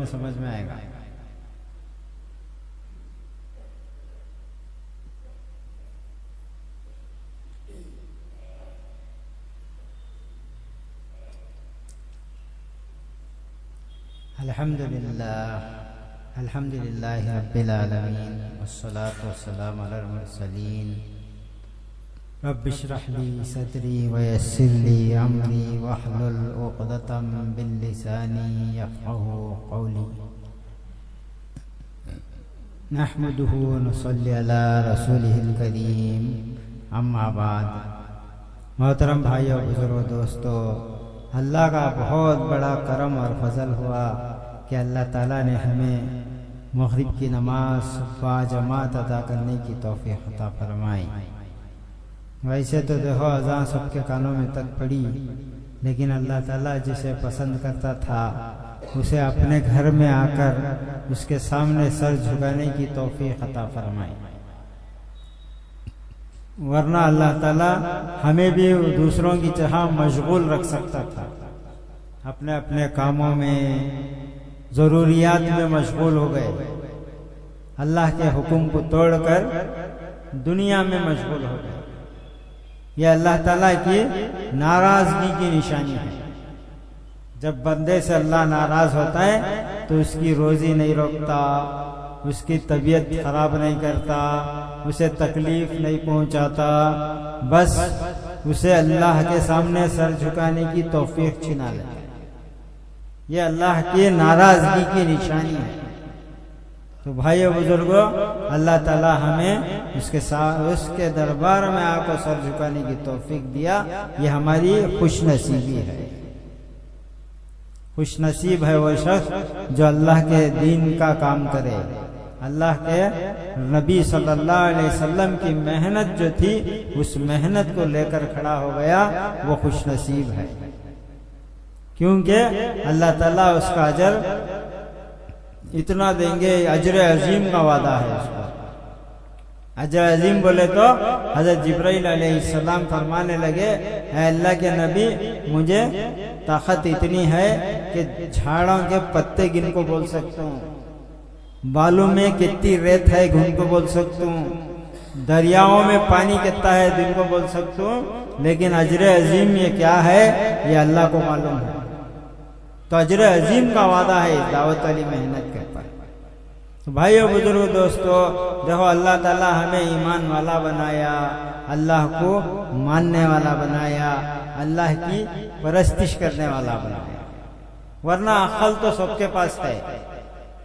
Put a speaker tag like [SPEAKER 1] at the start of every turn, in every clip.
[SPEAKER 1] में समझ में आएगा। अल्हम्दुलिल्लाह रब्बिल आलमीन वस्सलातु वस्सलामु अलल मुरसलीन रब्बि इश्रह ली सदरी वयस्सिर ली अमरी वहलुल उक़दतम मिन लिसानी यफ़क़हू क़ौली। नहमदुहु व नुसल्ली अला रसूलिहिल करीम, अम्मा बाद। मोहतरम भाइयों, बुजुर्गों, दोस्तों, अल्लाह का बहुत बड़ा करम और फजल हुआ कि अल्लाह ताला ने हमें मग़रिब की नमाज बाजमात अदा करने की तौफ़ीक़ अता फरमाई। वैसे तो देखो अज़ान सबके कानों में तक पड़ी, लेकिन अल्लाह ताला जिसे पसंद करता था उसे अपने घर में आकर उसके सामने सर झुकाने की तौफ़ीक़ अता फरमाई। वरना अल्लाह ताला हमें भी दूसरों की तरह मशगूल रख सकता था, अपने अपने कामों में, ज़रूरियात में मशगूल हो गए, अल्लाह के हुक्म को तोड़कर दुनिया में मशगूल हो गए। यह अल्लाह ताला की नाराज़गी की निशानी है। जब बंदे से अल्लाह नाराज़ होता है तो उसकी रोज़ी नहीं रोकता, उसकी तबीयत खराब नहीं करता, उसे तकलीफ नहीं पहुंचाता, बस उसे अल्लाह के सामने सर झुकाने की तौफीक छिना लेता है। यह अल्लाह की नाराजगी की निशानी है। तो भाइयों बुजुर्गों, अल्लाह ताला हमें उसके दरबार में आकर सर झुकाने की तौफीक दिया। यह हमारी खुशनसीबी है। खुशनसीब है वो शख्स जो अल्लाह के दीन का काम करे। अल्लाह के नबी सल्लल्लाहु अलैहि वसल्लम की मेहनत जो थी, उस मेहनत को लेकर खड़ा हो गया, वो खुशनसीब है। क्योंकि अल्लाह ताला उसका अजर इतना देंगे, अजर अजीम का वादा है उसका। अजर अजीम बोले तो हजरत जिब्राइल अलैहिस्सलाम फरमाने लगे, ऐ अल्लाह के नबी, मुझे ताकत इतनी है कि झाड़ों के पत्ते गिन को बोल सकता हूँ, बालू में कितनी रेत है गिन को बोल सकता हूँ, दरियाओं में पानी कितना है दिन को बोल सकता हूँ, लेकिन अजर अजीम ये क्या है ये अल्लाह को मालूम है। तो अजर अजीम का वादा है इस दावत वाली मेहनत के ऊपर। तो भाइयों बुजुर्गों दोस्तों, देखो अल्लाह ताला हमें ईमान वाला बनाया, अल्लाह को मानने वाला बनाया, अल्लाह की परस्तिश करने वाला बनाया। वरना अक्ल तो सबके पास है,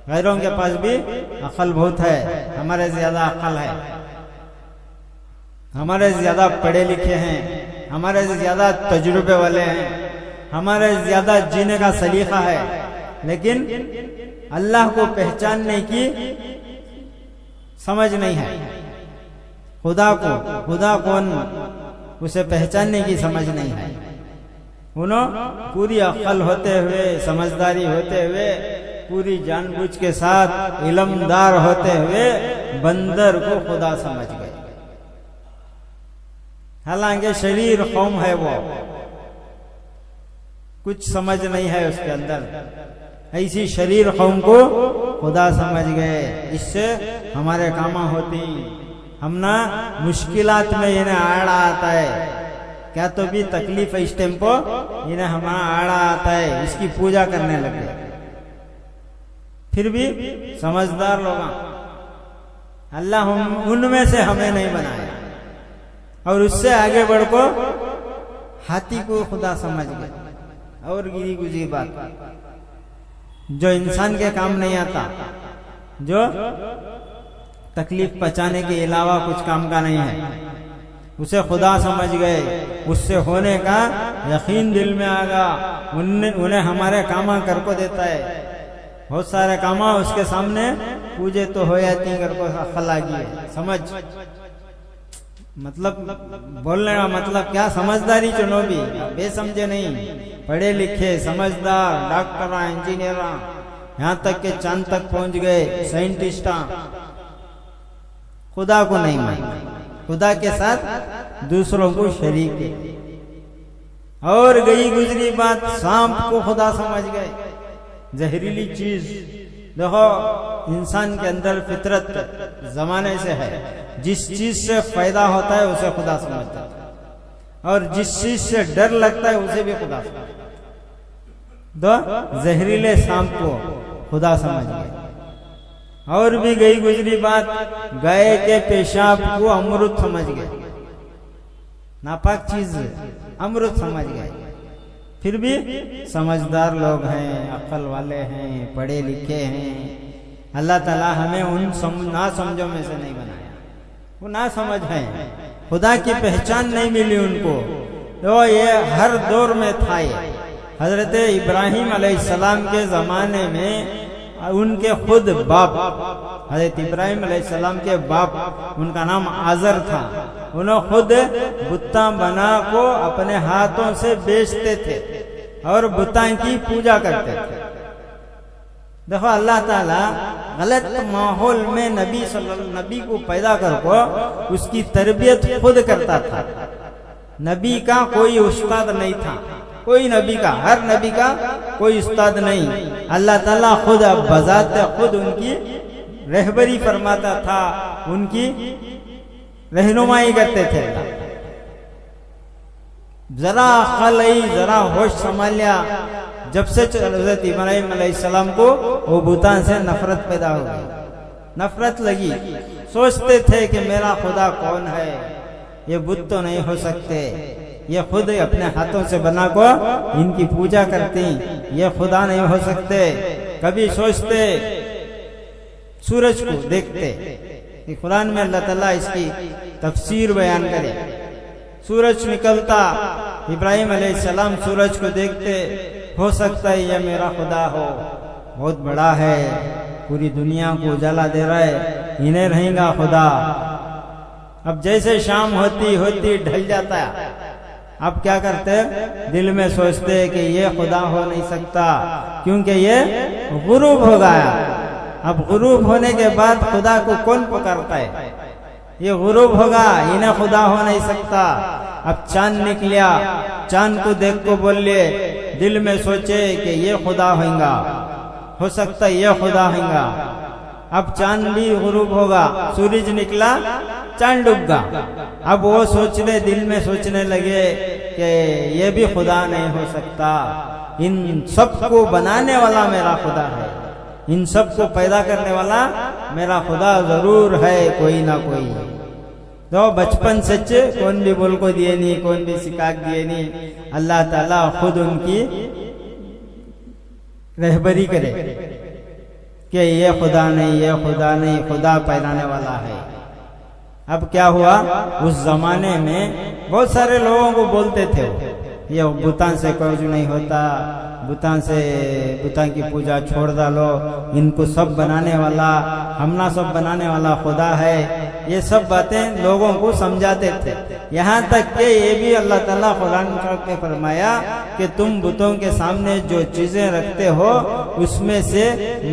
[SPEAKER 1] गैरों के पास भी अक्ल बहुत है, हमारे ज्यादा अक्ल है, हमारे ज्यादा पढ़े लिखे हैं, हमारे ज्यादा तजुर्बे वाले हैं, हमारे ज्यादा जीने का सलीका है, लेकिन अल्लाह को पहचानने की समझ नहीं है। खुदा कौन उसे पहचानने की समझ नहीं है। उन्होंने पूरी अक्ल होते हुए, समझदारी होते हुए, पूरी जानबूझ के साथ इल्मदार होते हुए बंदर को खुदा समझ गए। हालांकि शरीर कौम है, वो कुछ समझ नहीं है उसके अंदर, ऐसी शरीर कौम को खुदा समझ गए। इससे हमारे कामा होती, हम ना मुश्किलात में इन्हें आड़ा आता है, क्या तो भी तकलीफ है इस टाइम को इन्हें हमारा आड़ा आता है, इसकी पूजा करने लगे। फिर भी समझदार लोग, अल्लाह उनमें से हमें नहीं बनाया, और उससे आगे बढ़ को हाथी को खुदा समझ गए। और गिरी गुजरी बात जो इंसान के काम नहीं आता, जो तकलीफ पहुंचाने के अलावा कुछ काम का नहीं है, उसे खुदा समझ गए। उससे होने का यकीन दिल में आ गया, उन्हें हमारे कामा कर को देता है। बहुत सारे कामा उसके सामने पूजे तो हो जाती कर को अक्ल आ गई है, समझ, मतलब बोलने का मतलब क्या, समझदारी चुनो भी, बेसमझे नहीं, पढ़े लिखे समझदार डॉक्टर इंजीनियर, यहाँ तक के चांद तक पहुंच गए साइंटिस्ट, खुदा को नहीं माना, खुदा के साथ दूसरों को शरीक है। और गई गुजरी बात, सांप को खुदा समझ गए। जहरीली चीज। देखो इंसान के अंदर फितरत जमाने से है, जिस चीज से फायदा होता है उसे खुदा समझता है, और जिस चीज से डर लगता है उसे भी खुदा समझता है। तो जहरीले सांप को खुदा समझ गए। और भी गई गुजरी बात, गाय के पेशाब को अमृत समझ गए, नापाक चीज अमृत समझ गए। फिर भी समझदार लोग हैं, अक्ल वाले हैं, पढ़े लिखे हैं। अल्लाह ताला हमें उन ना समझों में से नहीं बनाया, वो ना समझ है, खुदा की पहचान नहीं मिली उनको। तो ये हर दौर में था। ये हजरत इब्राहिम अलैहिस्सलाम के जमाने में उनके खुद बाप, हजरत इब्राहिम अलैहिस्सलाम के बाप, उनका नाम आजर था, उन्होंने खुद बुत्ता बना को अपने हाथों से बेचते थे और बुत्ता की पूजा करते थे। देखो अल्लाह ताला गलत माहौल में नबी को पैदा कर उसकी तरबियत खुद करता था। नबी का कोई उस्ताद नहीं था, कोई नबी का, हर नबी का कोई उस्ताद नहीं। अल्लाह ताला खुद बजाते खुद उनकी रहबरी फरमाता था, उनकी रहनुमाई करते थे। जरा अक्ल आई, जरा होश संभाल लिया, जब से हज़रत इब्राहिम अलैहिस्सलाम को वो बुतान से नफरत पैदा हो गई, नफरत लगी। सोचते थे कि मेरा खुदा कौन है, ये बुत तो नहीं हो सकते, ये खुद अपने हाथों से बना को इनकी पूजा करती, ये खुदा नहीं हो सकते। कभी सोचते, सूरज को देखते, कुरान में अल्लाह ताला इसकी तफसीर बयान करे। सूरज निकलता, इब्राहिम अलैहिस्सलाम सूरज को देखते, हो सकता है ये मेरा खुदा हो, बहुत बड़ा है, पूरी दुनिया को उजाला दे रहा है, इन्हें रहेगा खुदा। अब जैसे शाम होती होती ढल जाता है, अब क्या करते, दिल में सोचते कि ये खुदा हो नहीं सकता, क्योंकि ये गुरूब हो गया। अब गुरूब होने के बाद खुदा को कौन पुकारता है, ये गुरूब होगा, इन्हें खुदा हो नहीं सकता। अब चांद निकलिया, चांद को देख को बोलिए, दिल में सोचे कि ये खुदा होगा, हो सकता है ये खुदा होगा। अब चांद भी गुरूब होगा, सूरज निकला, चांद डूबगा। अब वो सोचने, दिल में सोचने लगे कि ये भी खुदा नहीं हो सकता, इन सबको बनाने वाला मेरा खुदा है, इन सबको पैदा करने वाला मेरा खुदा जरूर है, कोई ना कोई। तो बचपन से कौन भी बोल को दिए नहीं, कौन भी सिखा दिए नहीं, अल्लाह ताला खुद उनकी रहबरी करे कि ये खुदा नहीं, ये खुदा नहीं, खुदा पैदाने वाला है। अब क्या हुआ, उस जमाने में बहुत सारे लोगों को बोलते थे ये बुतान से कुछ नहीं होता, बुतान की पूजा छोड़ डालो, इनको सब बनाने वाला, हमना सब बनाने वाला खुदा है। ये सब बातें लोगों को समझाते थे। यहाँ तक कि ये भी अल्लाह ताला कुरान में फरमाया कि तुम बुतों के सामने जो चीजें रखते हो उसमें से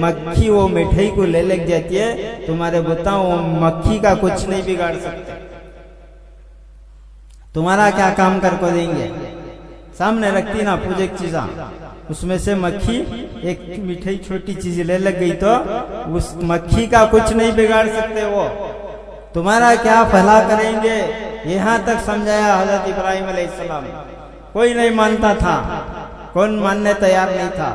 [SPEAKER 1] मक्खी वो मिठाई को ले लग जाती है, तुम्हारे बुता वो मक्खी का कुछ नहीं बिगाड़ सकते, तुम्हारा क्या काम कर को देंगे। सामने रखती ना पूजे की चीजा, उसमें से मक्खी एक मिठाई छोटी चीज ले लग गई तो उस मक्खी का कुछ नहीं बिगाड़ सकते, वो तुम्हारा क्या भला करेंगे। यहाँ तक समझाया हजरत इब्राहिम अलैहिस्सलाम। कोई नहीं मानता था, कौन मानने तैयार नहीं था।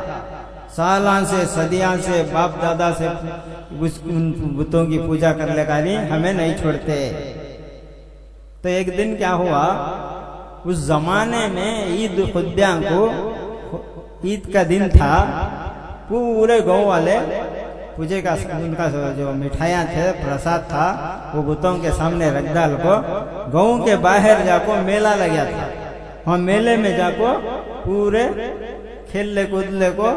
[SPEAKER 1] सालों से, सदियों से, बाप दादा से उन बुतों की पूजा कर ले, हमें नहीं छोड़ते। तो एक दिन क्या हुआ, उस जमाने में ईद खुद्या को, ईद का दिन था, पूरे गांव वाले पूजे का उनका जो मिठाइयाँ थे, प्रसाद था, वो बुतों के सामने रख डाल को गांव के बाहर जाको मेला लगा था। वहाँ मेले में जाको पूरे खेलने कूदने को,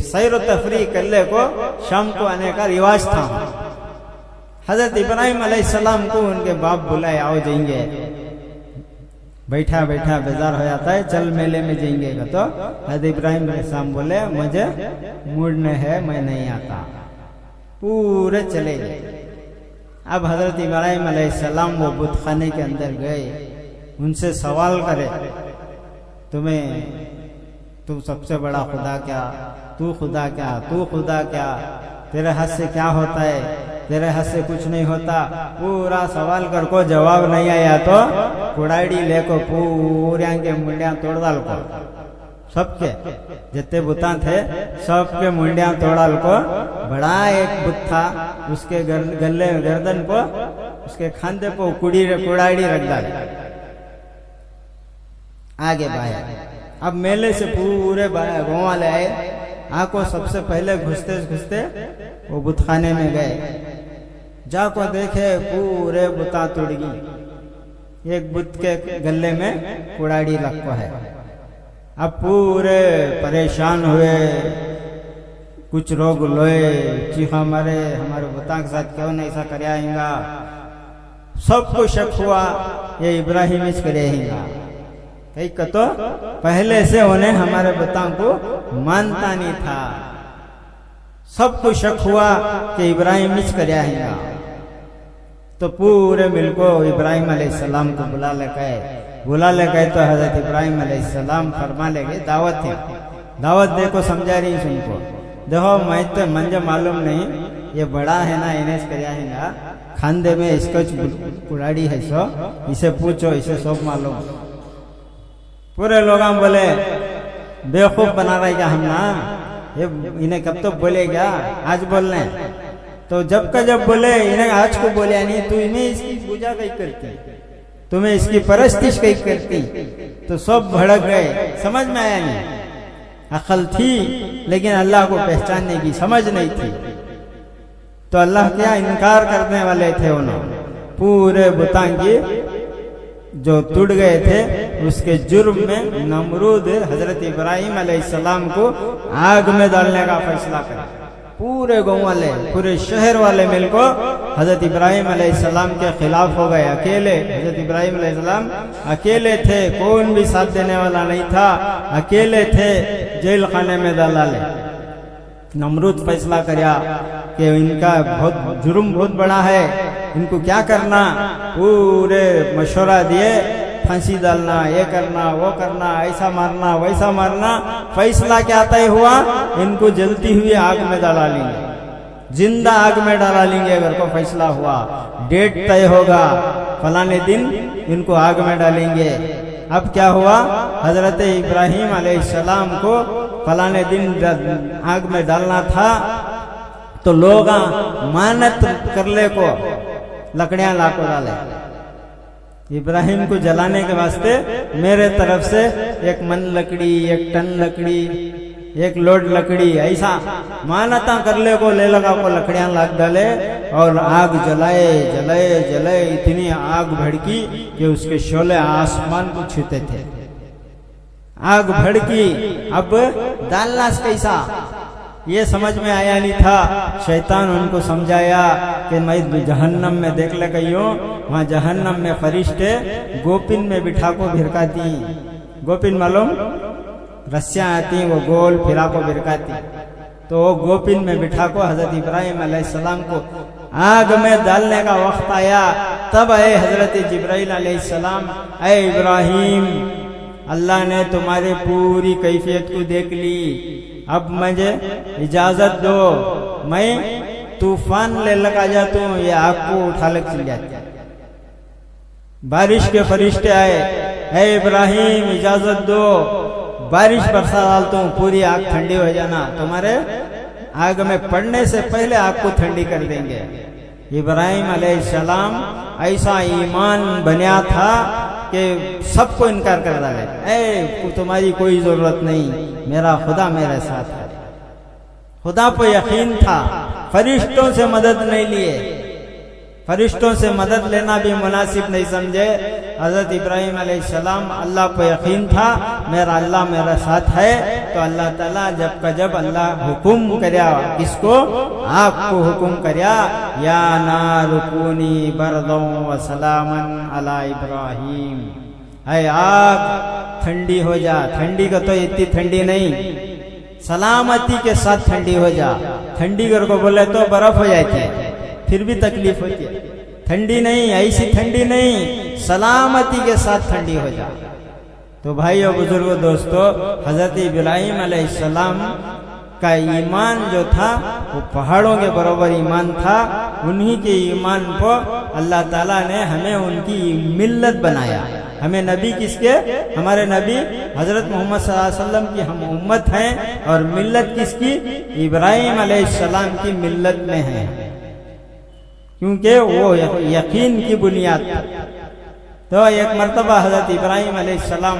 [SPEAKER 1] सैर तफरी करने को, शाम को आने का रिवाज था। हजरत इब्राहिम अलैहिस्सलाम को उनके बाप बुलाए, आओ जाएंगे। बैठा बैठा बेजार हो जाता है, चल मेले में जाएंगे। तो हजरत इब्राहिम अलैहिस्सलाम बोले मुझे मूड में है, मैं नहीं आता। पूरे चले गए। अब हजरत इब्राहिम अलैहिस्सलाम वो बुतखाने के अंदर गए, उनसे सवाल करे, तुम्हें तू सबसे बड़ा खुदा क्या, तू खुदा क्या, तू खुदा क्या, तेरे हाथ से क्या होता है, तेरे हाथ से कुछ नहीं होता। पूरा सवाल कर को जवाब नहीं आया तो कुड़ाड़ी लेको पूरे के मुंडिया तोड़ डाल को, सबके जितने बुता थे सबके मुंडिया तोड़ डाल को। बड़ा एक बुत था, उसके गले गर्दन को, उसके खांदे को कुड़ाड़ी रख डाल। आगे बाहर अब मेले से पूरे गाँव वाले आए, आको सबसे पहले घुसते घुसते वो बुतखाने में गए। जाको देखे पूरे बुता टूट गई, एक बुत के गले में कुड़ाड़ी रखो है। अब पूरे परेशान हुए, कुछ रोग लोए, चीखा मारे, हमारे बुता के साथ क्यों नहीं ऐसा कर आएगा। सबको शक हुआ ये इब्राहिम इस करेगा, कहीं तो पहले से उन्हें हमारे बुता को मानता नहीं था। सबको शक हुआ कि इब्राहिम इस करेगा। तो पूरे मिलको इब्राहिम अलैहिस्सलाम को बुला ले गए तो हजरत इब्राहिम अलैहिस्सलाम फरमा ले गए दावत है, दावत देखो समझा रही सुनको। देखो मैं तो मंजे मालूम नहीं, ये बड़ा है ना इन्हें करेगा, खांदे में इसको कुड़ाड़ी है सो, इसे पूछो, इसे सब मालूम। पूरे लोग बोले बेवकूफ बना रहेगा हम ना, ये इन्हें कब तो बोलेगा, आज बोलने। तो जब का जब बोले इन्हें आज को बोले नहीं, तू इन्हें इसकी पूजा कहीं करती, तुम्हें इसकी परस्तिश कहीं करती। तो सब भड़क गए, समझ में आया नहीं। अकल थी लेकिन अल्लाह को पहचानने की समझ नहीं थी। तो अल्लाह क्या इनकार करने वाले थे उन्होंने। पूरे बुतांगी जो टूट गए थे उसके जुर्म में नमरूद हजरत इब्राहिम अलैहिस्सलाम को आग में डालने का फैसला करा। पूरे गाँव वाले, पूरे शहर वाले मिलको हजरत इब्राहिम अलैहिस्सलाम के खिलाफ हो गए। अकेले हजरत इब्राहिम अलैहिस्सलाम अकेले थे, कौन भी साथ देने वाला नहीं था, अकेले थे, जेल खाने में डाला ले। नमरूद फैसला किया कि इनका बहुत जुर्म बहुत बड़ा है, इनको क्या करना। पूरे मशवरा दिए, फांसी डालना, ये करना, वो करना, ऐसा मारना, वैसा मारना। फैसला क्या तय हुआ, इनको जलती हुई आग में डाला लेंगे, जिंदा आग में डाला लेंगे। अगर को फैसला हुआ, डेट तय होगा, फलाने दिन इनको आग में डालेंगे। अब क्या हुआ, हजरत इब्राहिम अलैहिस्सलाम को फलाने दिन आग में डालना था। तो लोग मानत कर ले को लकड़ियां लाको डाले, इब्राहिम को जलाने के वास्ते मेरे तरफ से 1 मन लकड़ी, 1 टन लकड़ी, 1 लोड लकड़ी, ऐसा मानता कर ले को ले लगा को लकड़ियां लाग डाले और आग जलाए जलाए जलाए। इतनी आग भड़की कि उसके शोले आसमान को छूते थे। आग भड़की, अब डालना कैसा ये समझ में आया नहीं था। शैतान उनको समझाया कि मैं जहन्नम में देख ले गई हूँ, वहाँ जहन्नम में फरिश्ते गोपिन में बिठा को भिरकाती। गोपिन मालूम, रस्सियाँ आती, वो गोल फिरा को भिरकाती। तो वो गोपिन में बिठा को हजरत इब्राहिम अलैहिस्सलाम को आग में डालने का वक्त आया। तब आए हजरत जिब्राइल अलैहिस्सलाम, ऐ इब्राहिम, अल्लाह ने तुम्हारी पूरी कैफियत को देख ली, अब मुझे इजाजत दो, मैं तूफान ले लगा जाता हूँ, ये आग को उठा ले चल जाती। बारिश के फरिश्ते आए, हे इब्राहिम इजाजत दो, बारिश बरसा डालता हूँ, पूरी आग ठंडी हो जाना, तुम्हारे आग में पड़ने से पहले आग को ठंडी कर देंगे। इब्राहिम अलैहिस्सलाम ऐसा ईमान बना था कि सबको इनकार कर डाले, ऐ तुम्हारी कोई जरूरत नहीं, मेरा खुदा मेरे साथ है। खुदा पर यकीन था, फरिश्तों से मदद नहीं लिए, फरिश्तों से मदद लेना भी मुनासिब नहीं समझे। हजरत इब्राहिम अलैहिस्सलाम अल्लाह पर यकीन था, मेरा अल्लाह मेरा साथ है। तो अल्लाह ताला जब का जब अल्लाह हुक्म करया, किसको, आग को हुक्म करया, या नार कूनी बरदों व सलामन अला इब्राहिम, है आग ठंडी हो जा। ठंडी का तो इतनी ठंडी नहीं, सलामती के साथ ठंडी हो जा। ठंडी कर को बोले तो बर्फ हो जाती है, फिर भी तकलीफ होती है। ठंडी नहीं, ऐसी ठंडी नहीं, सलामती के साथ ठंडी हो जा। तो भाइयों बुजुर्गों दोस्तों, हजरत इब्राहिम अलैहिस्सलाम का ईमान जो था वो पहाड़ों के बराबर ईमान था। उन्हीं के ईमान को अल्लाह ताला ने हमें उनकी मिल्लत बनाया। हमें नबी किसके? हमारे नबी हजरत मोहम्मद सल्लल्लाहु अलैहि वसल्लम की हम उम्मत हैं, और मिल्लत किसकी? इब्राहिम अलैहिस्सलाम की मिल्लत में है, क्योंकि वो यकीन की बुनियाद था। तो एक मर्तबा हजरत इब्राहिम अलैहिस्सलाम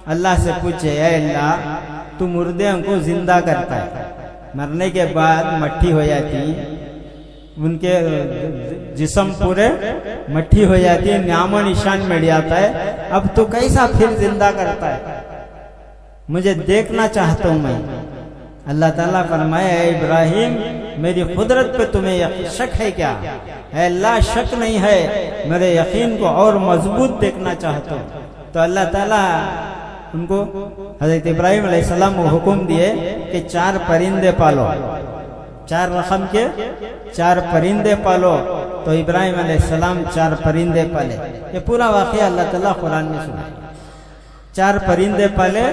[SPEAKER 1] अल्लाह से पूछे, ऐ अल्लाह, तू मुर्दे को जिंदा करता है, मरने के बाद मट्टी हो जाती, उनके जिस्म पूरे मट्टी हो जाती है, नामो निशान मिट जाता है, अब तो कैसा फिर जिंदा करता है? मुझे देखना चाहता हूं मैं। अल्लाह ताला फरमाया, ऐ इब्राहिम, मेरी कुदरत पे तुम्हें शक है क्या? अल्लाह शक नहीं है, मेरे यकीन को और मजबूत देखना चाहता हूं। तो अल्लाह ताला उनको हजरत इब्राहिम अलैहिस्सलाम को हुक्म दिए कि 4 परिंदे पालो, 4 रकम के 4 परिंदे पालो। तो इब्राहिम अलैहिस्सलाम 4 परिंदे पाले। ये पूरा वाक़या अल्लाह ताला कुरान में सुना। 4 परिंदे पाले,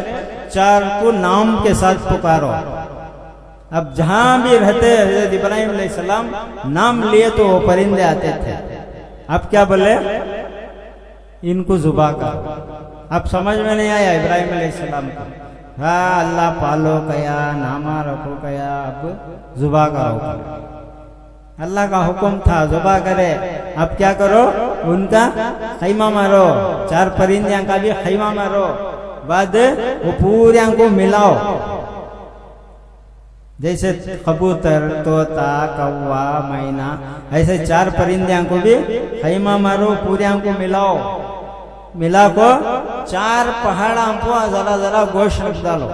[SPEAKER 1] 4 को नाम के साथ पुकारो। अब जहां भी रहते हजरत इब्राहिम अलैहिस्सलाम नाम लिए तो वो परिंदे आते थे। अब क्या बोले? इनको जुबा करो। अब समझ में नहीं आया इब्राहिम अलैहिस्सलाम को। हाँ, अल्लाह पालो कया, नामा रखो कया, अब जुबा करो। अल्लाह का हुक्म था जुबा करे। अब क्या करो? उनका खैमा मारो, 4 परिंदे का भी खैमा मारो, बाद वो पूरे को मिलाओ। जैसे कबूतर, तोता, कौवा, मैना, ऐसे 4 परिंदे को भी खैमा मारो, पूरे को मिलाओ। मिला को 4 पहाड़ा को जरा जरा गोश्त रख डालो।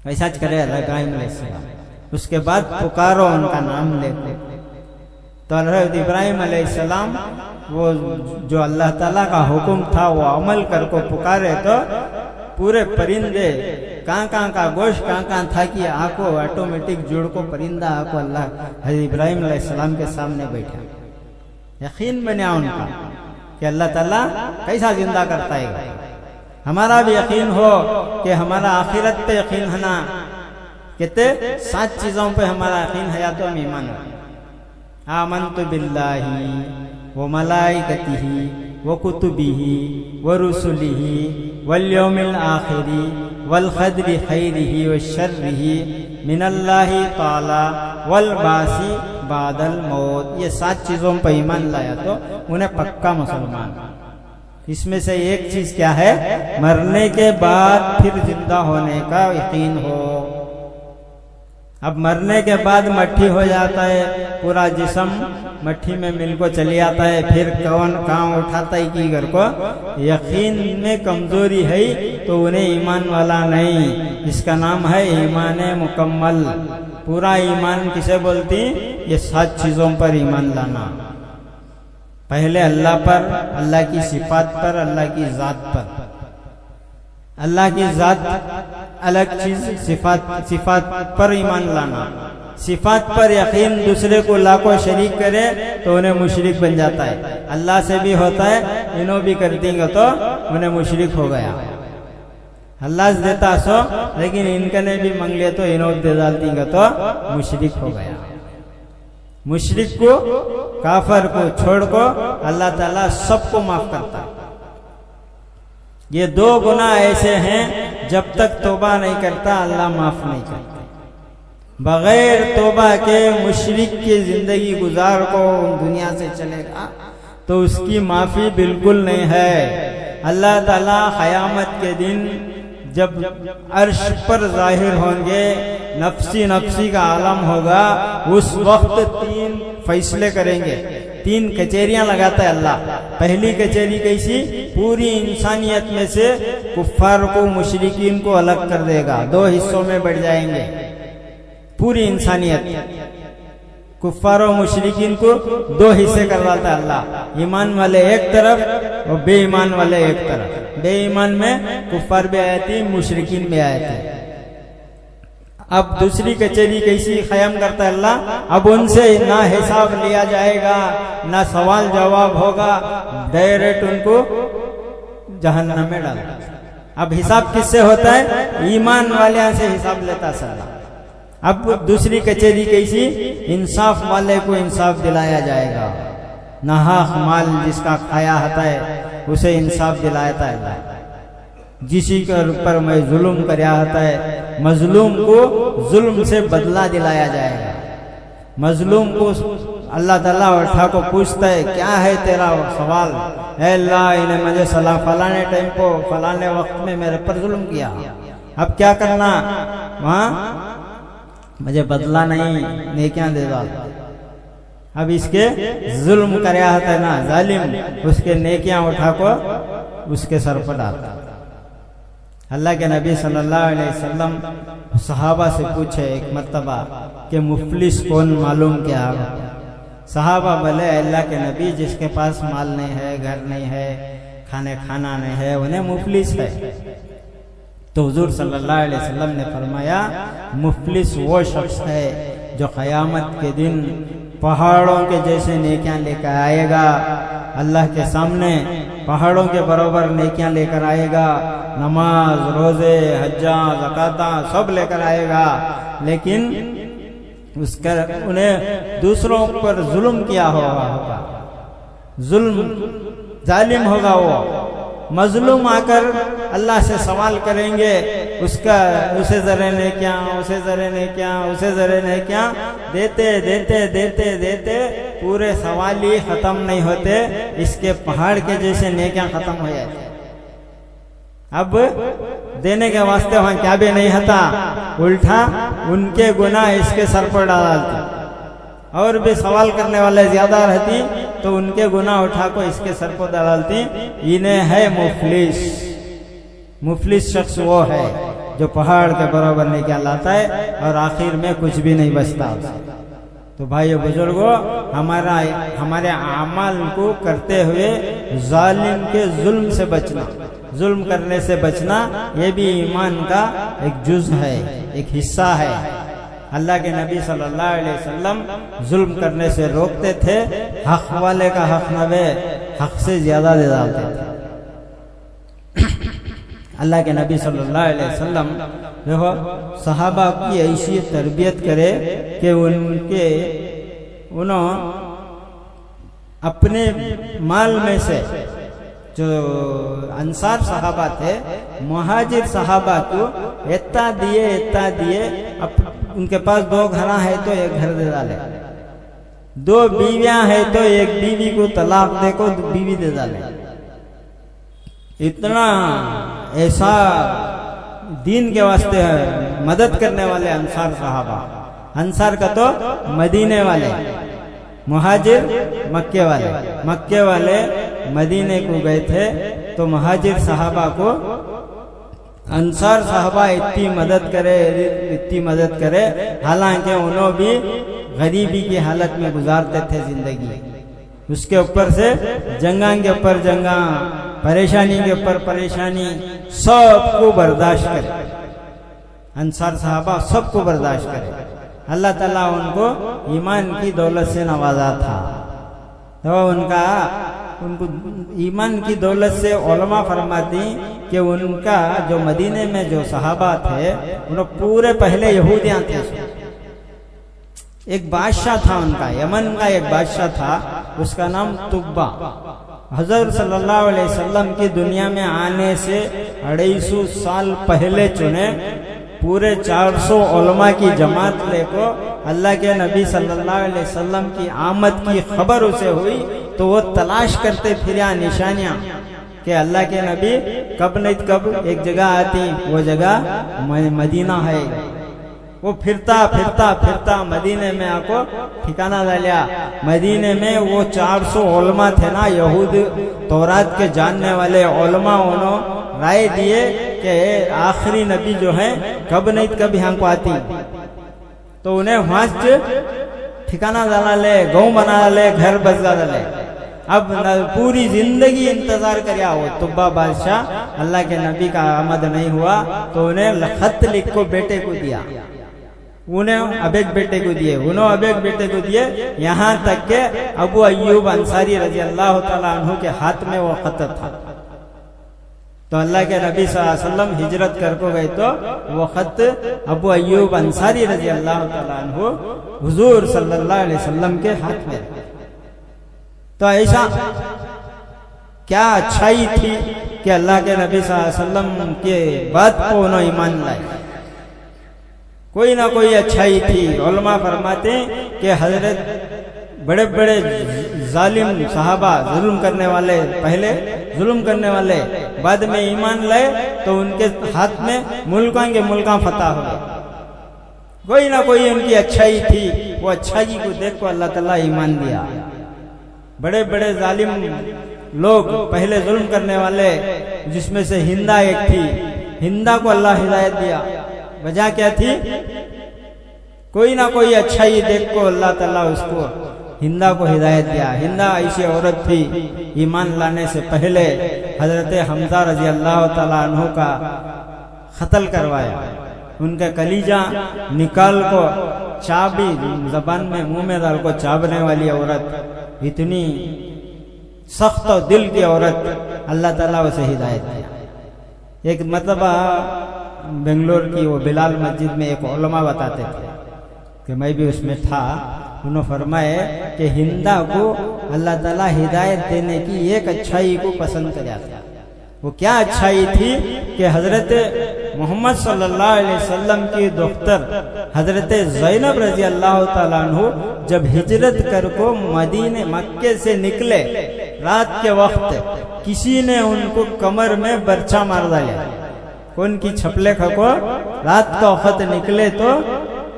[SPEAKER 1] ऐसा करे इब्राहिम अलैहिस्सलाम। उसके बाद पुकारो उनका नाम लेते। तो हज़रत इब्राहिम अलैहिस्सलाम वो जो अल्लाह ताला का हुक्म था वो अमल कर को पुकारे, तो पूरे परिंदे कहाँ का गोश्त कहाँ था कि आको ऑटोमेटिक जुड़ को परिंदा आको अल्लाह हज़रत इब्राहिम अलैहिस्सलाम के सामने बैठा। यकीन बना उनका कि अल्लाह ताला कैसा जिंदा करता है। हमारा भी यकीन हो कि हमारा आखिरत पे यकीन है ना। कहते 7 चीजों पे हमारा यकीन है तो हम ईमान हो। आमन्तु बिल्लाहि व मलाइकतिहि व कुतुबिहि व रुसुलिहि वल यौमिल आखिरि वल क़द्रि खैरिहि व शर्रिहि मिनल्लाहि ताला वल बासी बादल मौत। ये 7 चीजों पर ईमान लाया तो उन्हें पक्का मुसलमान। इसमें से एक चीज क्या है? मरने के बाद फिर जिंदा होने का यकीन हो। अब मरने के बाद मट्टी हो जाता है, पूरा जिस्म मट्टी में मिल को चली आता है, फिर कौन कहाँ उठाता है कि घर को? यकीन में कमजोरी है तो उन्हें ईमान वाला नहीं। इसका नाम है ईमान मुकम्मल। पूरा ईमान किसे बोलती? ये 7 चीजों पर ईमान लाना। पहले अल्लाह पर, अल्लाह की सिफात पर, अल्लाह की जात पर। अल्लाह की जात अलग चीज, सिफात पर ईमान लाना। सिफात पर यकीन दूसरे को लाखों शरीक करे तो उन्हें मुशरिक बन जाता है। अल्लाह से भी होता है, इन्हों भी कर देंगे तो उन्हें मुशरिक हो गया। अल्लाह से देता सो, लेकिन इनके ने भी मांग लिया तो इन्हों दे डाल देंगे तो मुशरिक हो गया। मुशरिक को, काफर को छोड़ को अल्लाह ताला सबको माफ करता है। ये 2 गुनाह ऐसे हैं जब तक तौबा नहीं करता अल्लाह माफ नहीं करता। बगैर तौबा के मुशरिक की जिंदगी गुजार को दुनिया से चलेगा तो उसकी माफी बिल्कुल नहीं है। अल्लाह ताला क़यामत के दिन जब अर्श पर जाहिर होंगे, नफ्सी नफ्सी का आलम होगा, उस वक्त 3 फैसले करेंगे। 3 कचहरियां लगाता है अल्लाह। पहली कचहरी कैसी? पूरी इंसानियत में से कुफ्फार को, मुशरिकीन को अलग कर देगा। 2 हिस्सों में बढ़ जाएंगे पूरी इंसानियत। कुफ्फार और मुशरिकीन को 2 हिस्से कर डालता है अल्लाह। ईमान वाले एक तरफ और बेईमान वाले एक तरफ। बेईमान में कुफ्फार भी आए थे, मुशरिकीन भी आए थे। अब दूसरी कचहरी कैसी क़याम करता है अल्लाह? अब उनसे ना हिसाब लिया जाएगा, ना सवाल जवाब होगा, डायरेक्ट उनको जहन्नम में डाल। अब हिसाब किससे होता है? ईमान वाले से हिसाब लेता सल्ला। अब दूसरी कचेरी कैसी? इंसाफ वाले को इंसाफ दिलाया जाएगा। नाहक माल जिसका खाया होता है उसे इंसाफ दिलाता है। जिसी के ऊपर में जुल्म कराया होता है, मजलूम को जुल्म से बदला दिलाया जाएगा। मजलूम को अल्लाह ताला उठा को पूछता है, क्या है तेरा सवाल? अल्लाह, इन्हें मुझे फलाने टाइम को फलाने वक्त में मेरे पर जुल्म किया, अब क्या करना? वहां मुझे बदला नहीं, नेकियां दे दो। अब इसके जुल्म कराया होता है ना जालिम, उसके नेकियां उठा को उसके सर पर डालता। अल्लाह के नबी सल्लल्लाहु अलैहि वसल्लम सहाबा से पूछे एक मर्तबा कि मुफलिस कौन मालूम क्या? सहाबा बोले, अल्लाह के नबी जिसके पास माल नहीं है, घर नहीं है, खाना नहीं है, उन्हें मुफलिस है। तो हुजूर सल्लल्लाहु अलैहि वसल्लम ने फरमाया, मुफलिस वो शख्स है जो क़यामत के दिन पहाड़ों के जैसे नेकियां लेकर आएगा, अल्लाह के सामने पहाड़ों के बराबर नेकियां लेकर आएगा, नमाज, रोजे, हज्जा, ज़काता सब लेकर आएगा, लेकिन उसका उन्हें दूसरों पर जुल्म किया होगा, जुल्म जालिम होगा। वो मजलूम आकर अल्लाह से सवाल करेंगे, उसे जरे ने क्या, उसे जरे ने क्या, उसे जरे ने क्या, देते देते देते देते पूरे सवाल ही खत्म नहीं होते, इसके पहाड़ के जैसे नेकियां खत्म हो जाती। अब देने के वास्ते वहां क्या भी नहीं होता, उल्टा उनके गुनाह इसके सर पर डालते, और भी सवाल करने वाले ज्यादा रहती तो उनके गुनाह उठा को इसके सर पर डालती। इन्हें है मुफलिस। मुफलिस शख्स वो है जो पहाड़ के बराबर नेकियां लाता है और आखिर में कुछ भी नहीं बचता। तो भाई बुजुर्गों, हमारे अमाल को करते हुए जालिम के जुल्म से बचना, जुल्म करने से बचना, ये भी ईमान का एक जुज़ है, एक हिस्सा है। अल्लाह के नबी सल्लल्लाहु अलैहि वसल्लम जुल्म करने से रोकते थे, हक वाले का हक नवे हक से ज्यादा दे डालते थे। अल्लाह के नबी सल्लल्लाहु अलैहि वसल्लम देखो सहाबा की ऐसी तरबियत करे कि उन्होंने अपने माल में से, जो अंसार सहाबा थे, मुहाजिर सहाबा को इतना दिए, उनके पास 2 घर है तो 1 घर दे डाले, 2 बीवियां है तो 1 बीवी को तलाक दे को बीवी दे डाले। इतना ऐसा दीन के वास्ते है मदद करने वाले अंसार सहाबा। अंसार का तो मदीने वाले, मुहाजिर मक्के वाले मदीने को गए थे, तो मुहाजिर सहाबा को अंसार साहबा इतनी मदद करे, हालांकि उन्होंने भी गरीबी की हालत में गुजारते थे जिंदगी। उसके ऊपर से जंगा के ऊपर जंगा, परेशानी के ऊपर परेशानी, सबको बर्दाश्त करे। अंसार साहबा सबको बर्दाश्त करे। अल्लाह ताला उनको ईमान की दौलत से नवाजा था। तो उनको ईमान की दौलत से उलमा फरमाती कि उनका जो मदीने में जो सहाबा थे, उन्होंने पूरे पहले यहूदियां थे। एक बादशाह था उनका, यमन का एक बादशाह था, उसका नाम तुब्बा। हज़रत सल्लल्लाहु अलैहि वसल्लम की दुनिया में आने से 250 साल पहले चुने पूरे 400 उलमा की जमात लेको अल्लाह के नबी सल्लल्लाहु अलैहि वसल्लम की आमद की खबर उसे हुई, तो वो तलाश करते फिरा निशानियां कि अल्लाह के नबी कब नहीं कब एक जगह आती, वो जगह मदीना है। वो फिरता मदीने में आको ठिकाना डालिया। मदीने में वो 400 उलमा थे ना, यहूद तौरात के जानने वाले उलमा, उन्होंने राय दिए कि आखिरी नबी जो है कब नहीं कब यहाँ को आती, तो उन्हें वहां ठिकाना डाला ले, गाँव बना ले, घर बसा ले। अब पूरी जिंदगी इंतजार किया वो तुब्बा बादशाह, अल्लाह के नबी का आमद नहीं हुआ, तो उन्हें खत लिख को बेटे को दिया, उन्हें अब एक बेटे को दिए, उन्होंने अब एक बेटे को दिए, यहाँ तक के अबू अय्यूब अंसारी रजी अल्लाह तआला अन्हु के हाथ में वो खत था। तो अल्लाह के नबी सल्लल्लाहु अलैहि वसल्लम हिजरत करको गए तो वो खत अबू अय्यूब अंसारी रजी अल्लाह तआला अन्हु हुजूर सल्लल्लाहु अलैहि वसल्लम के हाथ में। तो ऐसा क्या अच्छाई थी कि अल्लाह के नबी सल्लल्लाहु अलैहि वसल्लम के बात को उन्होंने ईमान लाए। कोई ना कोई अच्छाई थी। उलमा फरमाते कि हजरत बड़े बड़े जालिम सहाबा, जुल्म करने वाले, पहले जुल्म करने वाले बाद में ईमान लाए तो उनके हाथ में मुल्कों के मुल्का फतह हो गए। कोई ना कोई उनकी अच्छाई थी, वो अच्छाई को देख को अल्लाह ताला ईमान दिया। बड़े बड़े जालिम लोग पहले जुल्म करने वाले, जिसमें से हिंदा एक थी, हिंदा को अल्लाह हिदायत दिया। वजह क्या थी? कोई ना कोई अच्छाई देख को अल्लाह ताला उसको हिंदा को हिदायत दिया। हिंदा ऐसी औरत थी, ईमान लाने से पहले हजरत हमजा रजी अल्लाह ताला अन्हु का कत्ल करवाया। उनका कलीजा निकाल को चाबी जबान में मुंह में डाल को चाबने वाली औरत, इतनी सख्त दिल की औरत, अल्लाह ताला उसे हिदायत दिया। एक मतबा बेंगलोर की वो बिलाल मस्जिद में एक उलमा बताते थे कि मैं भी उसमें था। उन्होंने फरमाए कि हिंदा को अल्लाह ताला हिदायत देने की एक अच्छाई को पसंद कर जाता। वो क्या अच्छाई थी कि हजरत मोहम्मद सल्लल्लाहु अलैहि वसल्लम की दोख्तर हजरत ज़ैनब रजी अल्लाह ताला अन्हु जब हिजरत कर को मदीने मक्के से निकले, रात के वक्त किसी ने उनको कमर में बर्छा मार डाला। कौन की छपले खको रात का वक्त निकले तो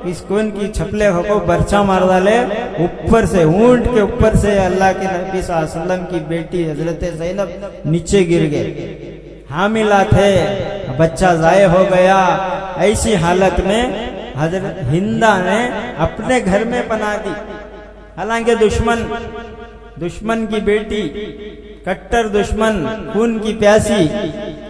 [SPEAKER 1] इस कौन की छपले खको बर्छा मार डाले। ऊपर से, ऊंट के ऊपर से अल्लाह के नबी सल्लल्लाहु अलैहि वसल्लम की बेटी हजरत ज़ैनब नीचे गिर गए। हामिला थे, बच्चा जाये हो गया। ऐसी हालत में हजरत हिंदा ने अपने घर में पनाह दी। हालांकि दुश्मन की बेटी, कट्टर दुश्मन, खून की प्यासी,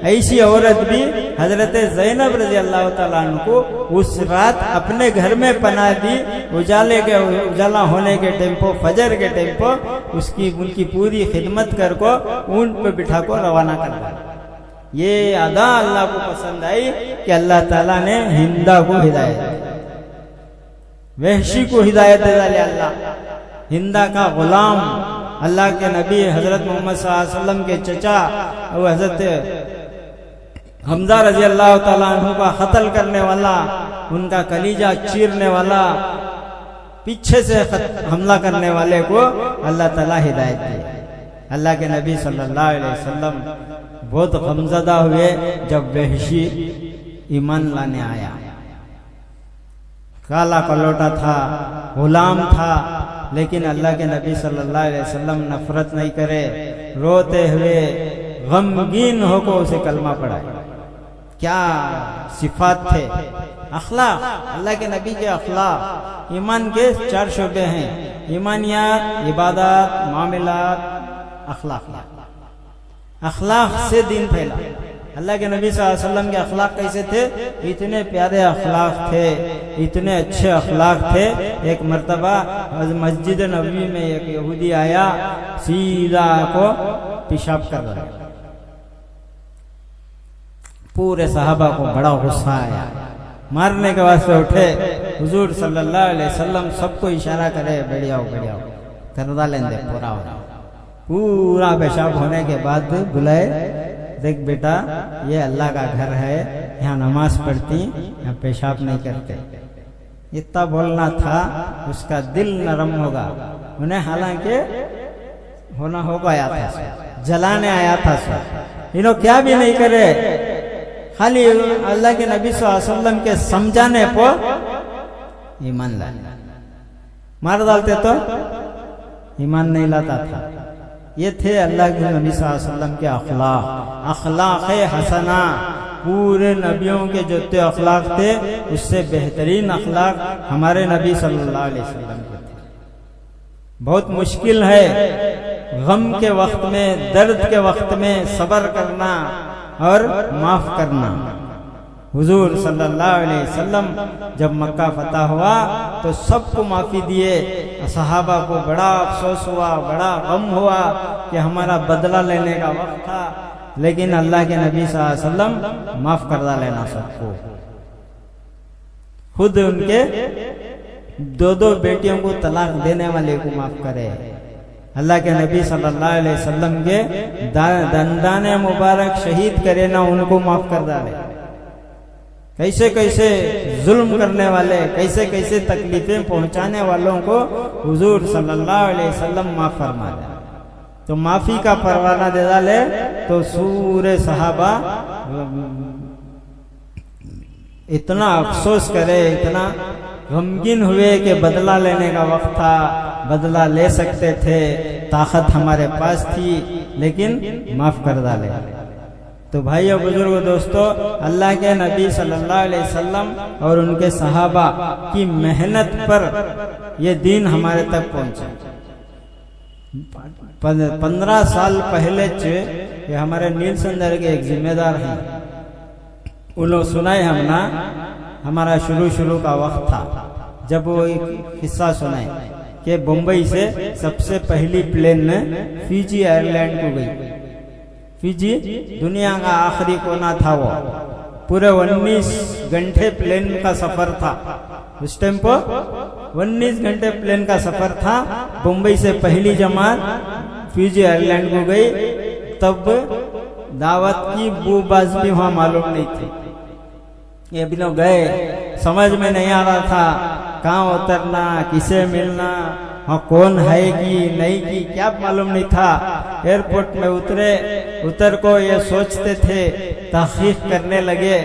[SPEAKER 1] ऐसी औरत भी हजरत ज़ैनब रजी अल्लाह ताला अन्हा को उस रात अपने घर में पनाह दी। उजाला होने के टेम्पो, फजर के टेम्पो उनकी पूरी खिदमत कर को ऊंट पे बिठा को रवाना कर दिया। ये अदा अल्लाह को पसंद आई कि अल्लाह ताला ने हिंदा को हिदायत, वहशी को हिदायत दे डाली। अल्लाह हिंदा का गुलाम, अल्लाह के नबी हजरत मोहम्मद सल्लल्लाहु अलैहि वसल्लम के चचा और हजरत हमजा रजी अल्लाह ताला अन्हु का कत्ल करने वाला, उनका कलीजा चीरने वाला, पीछे से हमला करने वाले को अल्लाह ताला हिदायत दी। अल्लाह के नबी सल्लल्लाहु अलैहि वसल्लम बहुत गमज़दा हुए जब वहशी ईमान लाने आया। काला कलोटा था, गुलाम था, लेकिन अल्लाह के नबी सल्लल्लाहु अलैहि वसल्लम नफरत नहीं करे, रोते हुए गमगीन होकर उसे कलमा पढ़ाया। क्या सिफात थे, अखलाक, अल्लाह के नबी के अखलाक। ईमान के 4 शोबे हैं, ईमानियात, इबादत, मामलात, अखलाक। अखलाक से दिन फैला। अल्लाह के नबी सल्लल्लाहु अलैहि वसल्लम के अखलाक कैसे थे? इतने प्यारे अखलाक थे, इतने अच्छे अखलाक थे। एक मर्तबा मस्जिद नबवी में एक यहूदी आया, सीधा को पेशाब कर रहा। पूरे सहाबा को बड़ा गुस्सा आया, मारने के वास्ते उठे। हुजूर सल्लल्लाहु अलैहि वसल्लम सबको इशारा करे, बढ़िया हो कर डालें दे पूरा हो। पूरा पेशाब होने के बाद बुलाए, देख बेटा ये अल्लाह का घर है, यहाँ नमाज पढ़ती, यहाँ पेशाब नहीं करते। इतना बोलना था, उसका दिल नरम होगा। उन्हें हालांकि होना होगा आया था, जलाने आया था सब। इन्हों क्या भी नहीं करे, खाली अल्लाह के नबी सल्लल्लाहु अलैहि वसल्लम के समझाने पर ईमान लाया। मार डालते तो ईमान नहीं लाता था। ये थे अल्लाह के नबी सल्लल्लाहु अलैहि वसल्लम के अखलाक, अखलाक हसना। पूरे नबियों के जो अखलाक थे, उससे बेहतरीन अखलाक हमारे नबी सल्लल्लाहु अलैहि वसल्लम के थे। बहुत मुश्किल है गम के वक्त में, दर्द के वक्त में सब्र करना और माफ करना। हुजूर सल्लल्लाहु अलैहि वसल्लम जब मक्का फतह हुआ तो सबको माफी दिए। सहाबा को बड़ा अफसोस हुआ, बड़ा गम हुआ कि हमारा बदला लेने का वक्त था। लेकिन अल्लाह के नबी सल्लल्लाहु अलैहि वसल्लम माफ कर डालेना सबको। खुद उनके दो बेटियों को तलाक देने वाले को माफ करे। अल्लाह के नबी सल्लल्लाहु अलैहि वसल्लम के दंदाने मुबारक शहीद करे ना, उनको माफ कर डाले। कैसे कैसे जुल्म करने वाले, कैसे कैसे तकलीफें पहुंचाने वालों को हुजूर सल्लल्लाहु अलैहि वसल्लम माफ फरमा दे। तो माफी का परवाना दे डाले तो सूरे सहाबा इतना अफसोस करे, इतना गमगीन हुए कि बदला लेने का वक्त था, बदला ले सकते थे, ताकत हमारे पास थी, लेकिन माफ कर डाले। तो भाइयों बुजुर्गों दोस्तों, अल्लाह के नबी सल्लल्लाहु अलैहि वसल्लम और उनके सहाबा की मेहनत पर ये दीन हमारे तक पहुंचा। 15 साल पहले ये हमारे नील संदर के एक जिम्मेदार हैं, उन्होंने सुनाए हमना, हमारा शुरू का वक्त था जब वो एक किस्सा सुनाए कि बम्बई से सबसे पहली प्लेन फिजी आइलैंड को गई। फिजी दुनिया का आखिरी कोना था, वो पूरे 19 घंटे प्लेन का सफर था। उस टाइम पर 19 घंटे प्लेन का सफर था। बम्बई से पहली जमात फिजी आइलैंड को गई, तब दावत की बूबाज भी वहां मालूम नहीं थी। ये भी लोग गए, समझ में नहीं आ रहा था कहाँ उतरना, किसे मिलना, हाँ कौन है कि नहीं की क्या मालूम नहीं था। एयरपोर्ट में उतर को ये सोचते थे, तहकीक करने लगे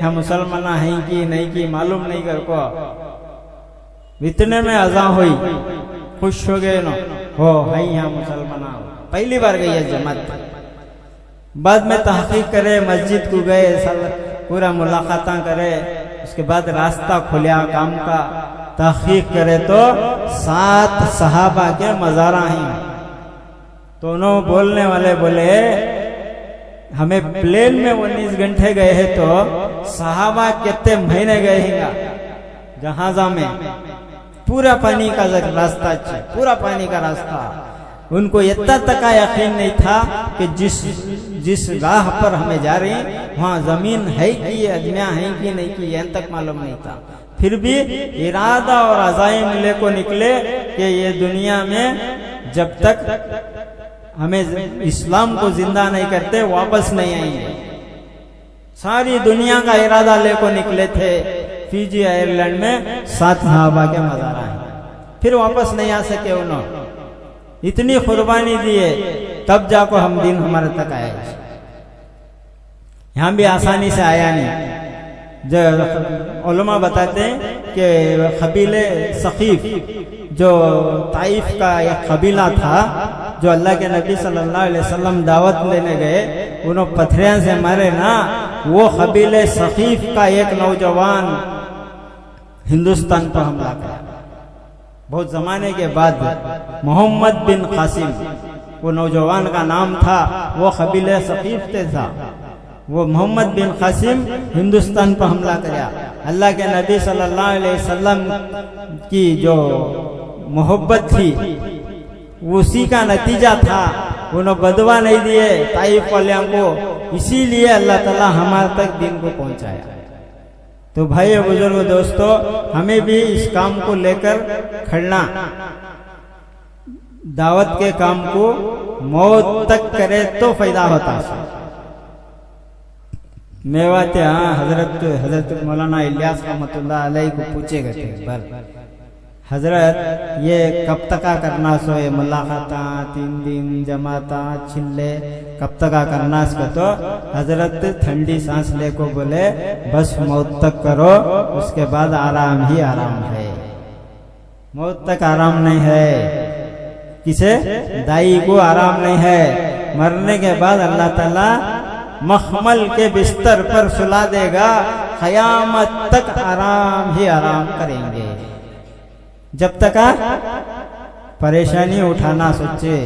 [SPEAKER 1] हम मुसलमान हैं कि नहीं की मालूम नहीं कर को। इतने में अज़ां हुई, खुश हो गए ना, हो है यहाँ मुसलमान, पहली बार गई है जमात। बाद में तहकीक करे, मस्जिद को गए, पूरा मुलाकात करे, उसके बाद रास्ता खुलिया काम का। तहकीक करे तो 7 सहाबा के मज़ारा हैं। दोनों बोलने वाले बोले हमें प्लेन में 19 घंटे गए हैं, तो सहाबा कितने महीने गए हैं जहाजा में। पूरा पानी का रास्ता, पूरा पानी का रास्ता। उनको इतना तक यकीन नहीं था कि जिस राह पर हमें जा रहे हैं वहाँ जमीन है कि अजमिया है कि नहीं की, यहाँ तक मालूम नहीं था। फिर भी इरादा और अज़ाइम लेको निकले कि ये दुनिया में जब तक हमें इस्लाम को जिंदा नहीं करते वापस नहीं आएंगे। सारी दुनिया का इरादा लेको निकले थे। फिजी आइलैंड में 7 सहाबा के मज़ारा हैं, फिर वापस नहीं आ सके। उन्होंने इतनी कुर्बानी दिए, तब जाको हम दिन हमारे तक आया। यहाँ भी आसानी से आया नहीं। जो उलमा बताते हैं कि कबीले सकीफ, जो ताइफ का एक कबीला था, जो अल्लाह के नबी सल्लल्लाहु अलैहि वसल्लम दावत लेने गए, उन्होंने पत्थरियां से मारे ना। वो कबीले सकीफ का एक नौजवान हिंदुस्तान पर हमला किया। बहुत जमाने के बाद मोहम्मद बिन कासिम, वो नौजवान का नाम था, वो कबीले सकीफ से था। वो मोहम्मद बिन कासिम हिंदुस्तान पर हमला किया। अल्लाह के नबी सल्लल्लाहु अलैहि वसल्लम की जो मोहब्बत थी उसी का नतीजा था। उन्होंने बदवा नहीं दिए ताइफ वालियों को, इसीलिए अल्लाह ताला हमारे तक दिन को पहुंचाया। तो भाई बुजुर्ग दोस्तों, हमें भी इस काम को लेकर खड़ना, दावत के काम को मौत तक करे तो फायदा होता है। मेवाते हजरत मौलाना इलियास रहमतुल्लाह अलैहि को पूछे गए थे, हजरत ये कब तक करना सो, ये मुलाकाता 3 दिन जमाता छिल्ले कब तक करना सो। तो हजरत ठंडी सांस ले को बोले बस मौत तक करो, उसके बाद आराम ही आराम है। मौत तक आराम नहीं है, किसे दाई को आराम नहीं है। मरने के बाद अल्लाह ताला मखमल के बिस्तर पर सुला देगा, क़यामत तक आराम ही आराम करेंगे। जब तक परेशानी उठाना सोचे,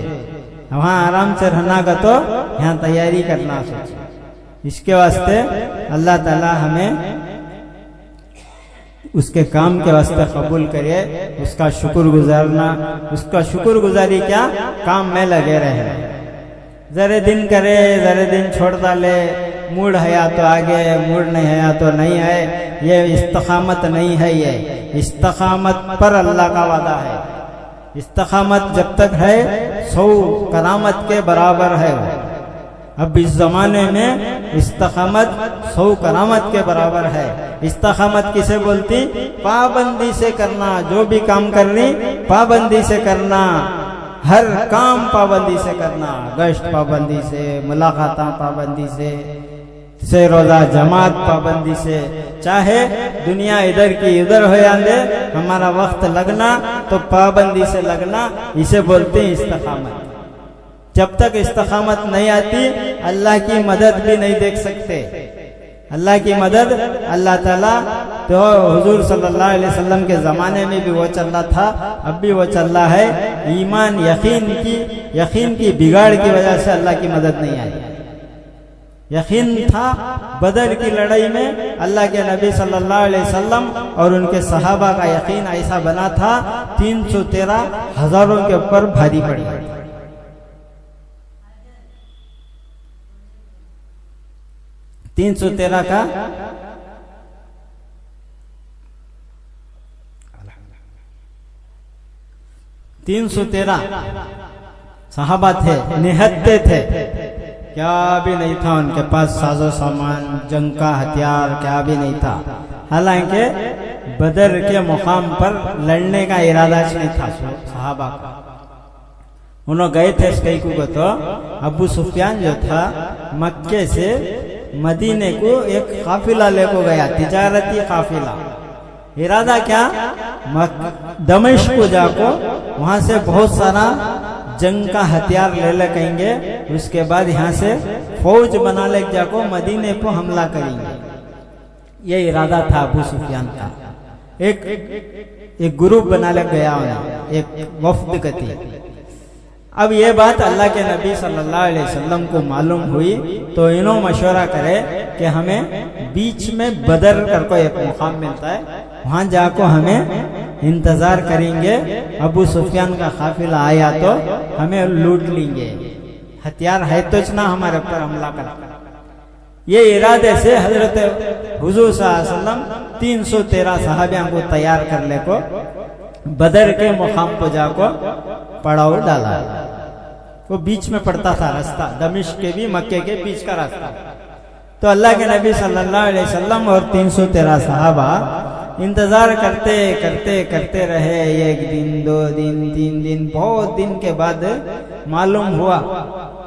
[SPEAKER 1] वहाँ आराम से रहना का तो यहाँ तैयारी करना सोचे। इसके वास्ते अल्लाह ताला हमें उसके काम के वास्ते कबूल करे, उसका शुक्र गुजारना, उसका शुक्र गुजारी क्या काम में लगे रहे। जरे दिन करे जरे दिन छोड़ डाले, मूड है तो आगे, मूड नहीं है तो नहीं है। ये इस्तिकामत नहीं है। ये इस्तिकामत पर अल्लाह का वादा है। इस्तिकामत जब तक है 100 करामत के बराबर है वो। अब इस जमाने में इस्तिकामत 100 करामत के बराबर है। इस्तिकामत किसे बोलती? पाबंदी से करना, जो भी काम करनी पाबंदी से करना, हर काम पाबंदी से करना, गश्त पाबंदी से, मुलाकात पाबंदी से रोजा जमात पाबंदी से, चाहे दुनिया इधर की इधर हो जाए, हमारा वक्त लगना तो पाबंदी से लगना, इसे बोलते हैं इस्तिकामत। जब तक इस्तिकामत नहीं आती अल्लाह की मदद भी नहीं देख सकते। अल्लाह की मदद अल्लाह ताला तो हुजूर सल्लल्लाहु अलैहि वसल्लम के ज़माने में भी वो चल रहा था, अब भी वो चल रहा है। ईमान यकीन की बिगाड़ की वजह से अल्लाह की मदद नहीं आई। यकीन था बदर की लड़ाई में अल्लाह के नबी सल्लल्लाहु अलैहि वसल्लम और उनके सहाबा का यकीन ऐसा बना था, 313 हजारों के ऊपर भारी पड़ी। 313 का 313 सहाबा थे, निहत्ते थे, क्या भी नहीं था उनके पास, साजो सामान, जंग का हथियार क्या भी नहीं था। हालांकि बदर के मुकाम पर लड़ने का इरादा नहीं था सहाबा का। उन्होंने गए थे स्कैकू को, तो अबू सुफियान जो था मक्के से मदीने को एक काफिला लेको गया, तिजारती काफिला। इरादा क्या? दमिश्क को जाको वहां से बहुत सारा जंग का हथियार ले ले कहेंगे, उसके बाद यहाँ से फौज बना ले जाको मदीने को हमला करेंगे। ये इरादा था अबू सुफियान का। एक ग्रुप बना ले गया उन्हें, एक वफ्द गति। अब ये बात अल्लाह के नबी सल्लल्लाहु अलैहि वसल्लम को मालूम हुई, तो इन्हों मशवरा करे कि हमें बीच में बदर कर को एक मुकाम मिलता है, वहां जाको हमें इंतजार करेंगे, अबू सुफियान का काफिला आया तो हमें लूट लेंगे, हथियार है तो ना हमारे ऊपर हमला कर। ये इरादे से हजरत हुजूर सल्लल्लाहु अलैहि वसल्लम 313 सहाबियों को तैयार कर ले को बदर के मुकाम को जाको पड़ाव डाला। वो बीच में पड़ता था रास्ता, दमिश्क के भी मक्के के बीच का रास्ता। तो अल्लाह के नबी सल्लल्लाहु अलैहि वसल्लम और 313 सहाबा इंतजार करते करते करते रहे। 1 दिन 2 दिन 3 दिन, बहुत दिन के बाद मालूम हुआ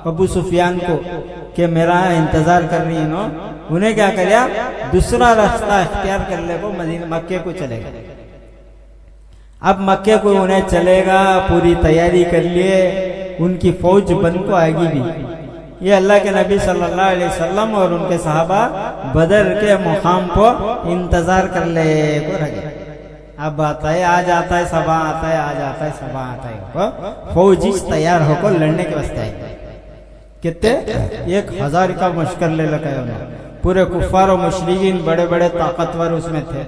[SPEAKER 1] अबू सुफियान को कि मेरा इंतजार कर रही है। उन्हें क्या किया, दूसरा रास्ता इख्तियार कर ले को मदीना मक्के को चलेगा। अब मक्के को उन्हें चलेगा, पूरी तैयारी कर लिए, उनकी फौज बन को आएगी भी। ये अल्लाह के नबी सल्लल्लाहु अलैहि वसल्लम और उनके सहाबा बदर के मुकाम को इंतजार कर ले को रहे। अब आता है, आ जाता है, सबा आता है, आ जाता है, सबा आता है, फौजी तैयार होकर लड़ने के वास्ते आए। कितने? 1000 का मुश्किल ले लगा उन्होंने। पूरे कुफ्फार और मुशरिकीन बड़े बड़े ताकतवर उसमें थे,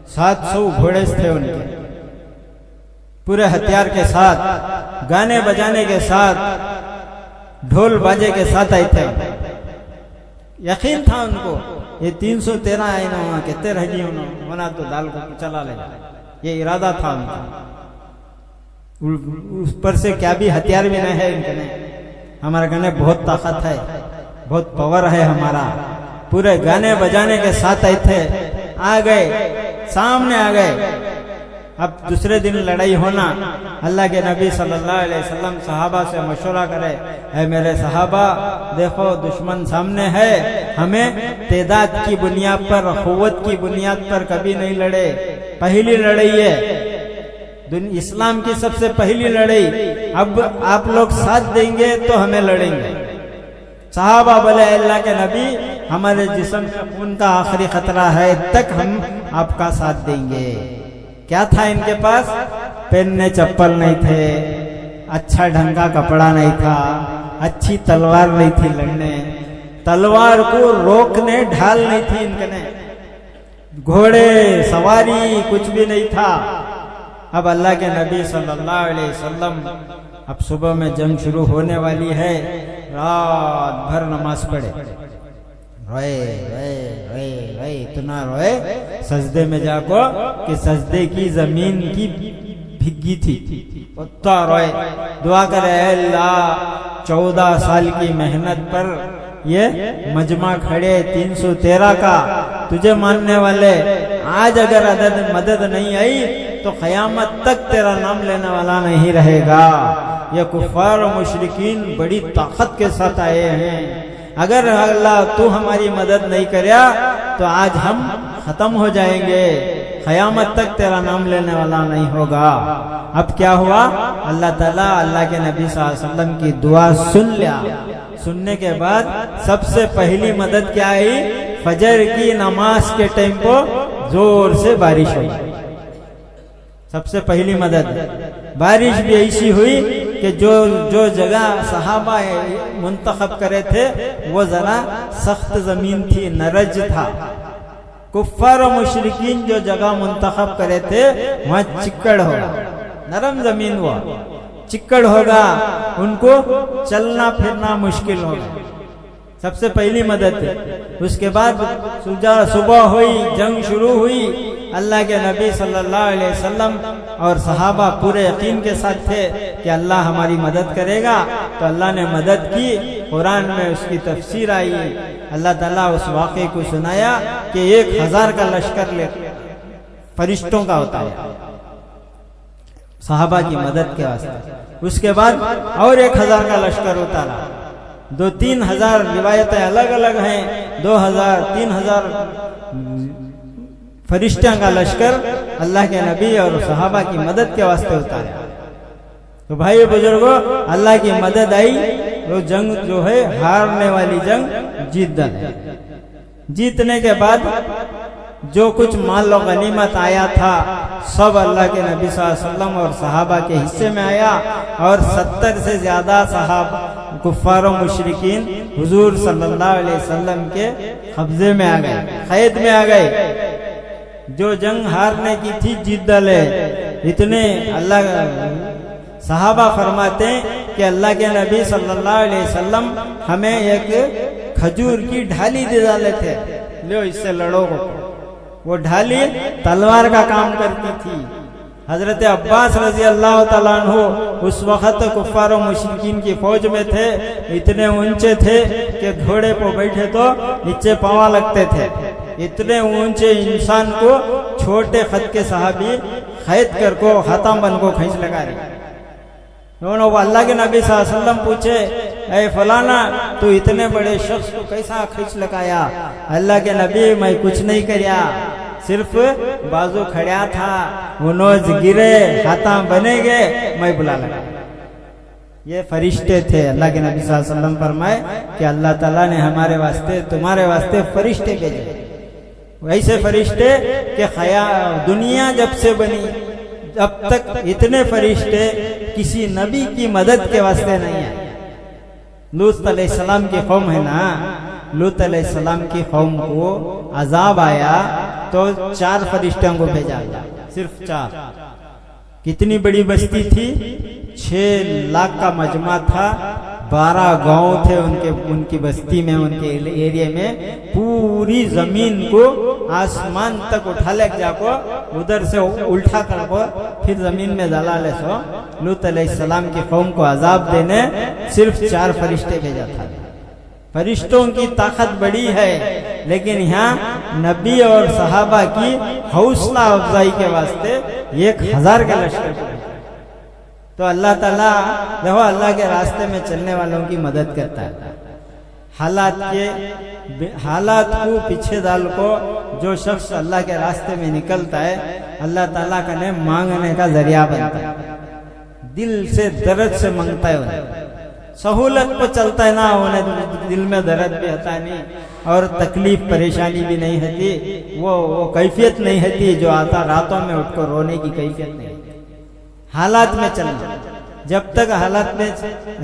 [SPEAKER 1] 700 घोड़े थे उनके, पूरे हथियार के साथ, गाने बजाने के साथ, ढोल बाजे के साथ आए थे। यकीन था उनको ये 313 आए ना, कितने रह गई उन्होंने, वरना तो दाल को चला ले। ये इरादा था उनका। उस पर से क्या भी हथियार भी नहीं है इनके, हमारे गने बहुत ताकत है, बहुत पावर है हमारा। पूरे गाने बजाने के साथ आए थे, आ गए, सामने आ गए। अब दूसरे दिन लड़ाई होना, अल्लाह के नबी सल्लल्लाहु अलैहि वसल्लम सहाबा से मशवरा करे, ऐ मेरे सहाबा देखो दुश्मन सामने है, हमें तेदाद की बुनियाद पर, क़ुव्वत की बुनियाद पर कभी नहीं लड़े। पहली लड़ाई है इस्लाम की, सबसे पहली लड़ाई। अब आप लोग साथ देंगे तो हमें लड़ेंगे। सहाबा बोले अल्लाह के नबी, हमारे जिस्म में खून का आखिरी खतरा है, तक हम आपका साथ देंगे। क्या था इनके पास? पहनने चप्पल नहीं थे, अच्छा ढंग का कपड़ा नहीं था, अच्छी तलवार नहीं थी लड़ने, तलवार को रोकने ढाल नहीं थी इनके, घोड़े सवारी कुछ भी नहीं था। अब अल्लाह के नबी सल्लल्लाहु अलैहि वसल्लम, अब सुबह में जंग शुरू होने वाली है, रात भर नमाज पढ़े, रोए रोए रोए रोए, इतना रोए सजदे में जाको कि सजदे की जमीन की भीगी थी, उतना रोए, दुआ करे अल्लाह 14 साल की मेहनत पर ये मजमा खड़े 313 का तुझे मानने वाले, आज अगर मदद नहीं आई तो क़यामत तक तेरा नाम लेने वाला नहीं रहेगा। ये कुफ़ार और मुशरिकीन बड़ी ताकत के साथ आए हैं, अगर अल्लाह तू हमारी मदद नहीं करया तो आज हम खत्म हो जाएंगे, क़यामत तक तेरा नाम लेने वाला नहीं होगा। अब क्या हुआ, अल्लाह ताला अल्लाह के नबी सल्लल्लाहु अलैहि वसल्लम की दुआ सुन लिया। सुनने के बाद सबसे पहली मदद क्या आई, फजर की नमाज के टाइम को जोर से बारिश हुई। सबसे पहली मदद, बारिश भी ऐसी हुई कि जो जगह सहाबा मुंतखब करे थे वो जरा सख्त जमीन थी, नरज था। कुफ्फार और मुशरिकीन जो जगह मुंतखब करे थे वहां चिक्कड़ होगा, नरम जमीन हुआ, चिक्कड़ होगा, उनको चलना फिरना मुश्किल होगा। सबसे पहली मदद। उसके बाद सुबह हुई, जंग शुरू हुई, अल्लाह के नबी सल्लल्लाहु अलैहि वसल्लम और सहाबा पूरे यकीन के साथ थे कि अल्लाह हमारी मदद करेगा, तो अल्लाह ने मदद की। कुरान में उसकी तफसीर आई, अल्लाह ताला उस वाक़े को सुनाया कि 1000 का लश्कर ले फरिश्तों का होता है सहाबा की मदद के वास्ते। उसके बाद और 1000 का लश्कर उतारा, 2-3 हजार रिवायतें अलग अलग हैं, 2000 3000 फरिश्तों का लश्कर अल्लाह के नबी और सहाबा की मदद के वास्ते उतारा। तो भाई बुजुर्गों, अल्लाह की मदद आई, वो जंग जो है हारने वाली जंग जीत डाले। जीतने के बाद जो कुछ माल और गनीमत आया था सब अल्लाह के नबी सल्लल्लाहु अलैहि वसल्लम और सहाबा के हिस्से में आया, और 70 से ज्यादा सहाबा कुफ्फार और मुशरिकीन हुजूर सल्लल्लाहु अलैहि वसल्लम के कब्जे में आ गए, कैद में आ गए। जो जंग हारने की थी जीत डाले। इतने अल्लाह सहाबा फरमाते कि अल्लाह के नबी सल्लल्लाहु अलैहि वसल्लम हमें एक खजूर की ढाली दे डाले थे, लो इससे लड़ो। वो ढाली तलवार का काम करती थी। हजरत अब्बास रजी अल्लाह तआला अन्हु उस वक्त कुफ्फार और मुशरिकीन की फौज में थे, इतने ऊंचे थे कि घोड़े पर बैठे तो नीचे पावा लगते थे। इतने ऊंचे इंसान को छोटे खत के सहाबी खैद कर को खतम बन को खींच लगा रहे। दोनों अल्लाह के नबी सल्लल्लाहु अलैहि वसल्लम पूछे, ऐ फलाना तू इतने बड़े शख्स को कैसा खींच लगाया? अल्लाह के नबी मैं कुछ नहीं करया, सिर्फ बाजू खड़ा था, वो नोज गिरे, हाथा बने गए, मैं बुला लगा। ये फरिश्ते थे। अल्लाह के नबी सल्लल्लाहु अलैहि वसल्लम फरमाए कि अल्लाह ताला ने हमारे वास्ते तुम्हारे वास्ते फरिश्ते भेजे। वैसे फरिश्ते के दुनिया जब से बनी अब तक इतने फरिश्ते किसी नबी की मदद के वास्ते नहीं आए। लूत अलैहिस्सलाम की कौम है ना, लूत अलैहिस्सलाम की कौम को अजाब आया तो 4 फरिश्तों को भेजा, सिर्फ 4। कितनी बड़ी बस्ती थी, 6 लाख का मजमा था, 12 गांव थे उनकी बस्ती में, उनके एरिया में। पूरी जमीन को आसमान तक उठा ले जाको, उधर से उल्टा कर को फिर जमीन में डाला ले सो। लूत अलैहिस्सलाम की कौम को अजाब देने सिर्फ 4 फरिश्ते भेजा था। फरिश्तों की ताकत बड़ी है, लेकिन यहाँ नबी और सहाबा की हौसला अफजाई के वास्ते 1000 का लश्कर। तो अल्लाह ताला देखो अल्लाह के रास्ते में चलने वालों की मदद करता है। हालात को पीछे डाल को जो शख्स अल्लाह के रास्ते में निकलता है, अल्लाह ताला का ने मांगने का जरिया बनता है। दिल से दर्द से मांगता है, सहूलत को चलता है ना, उन्हें दिल में दर्द भी होता नहीं और तकलीफ परेशानी भी नहीं होती। वो कैफियत नहीं होती जो आता रातों में उठकर रोने की कैफियत नहीं। हालात में चलना, जब तक हालात में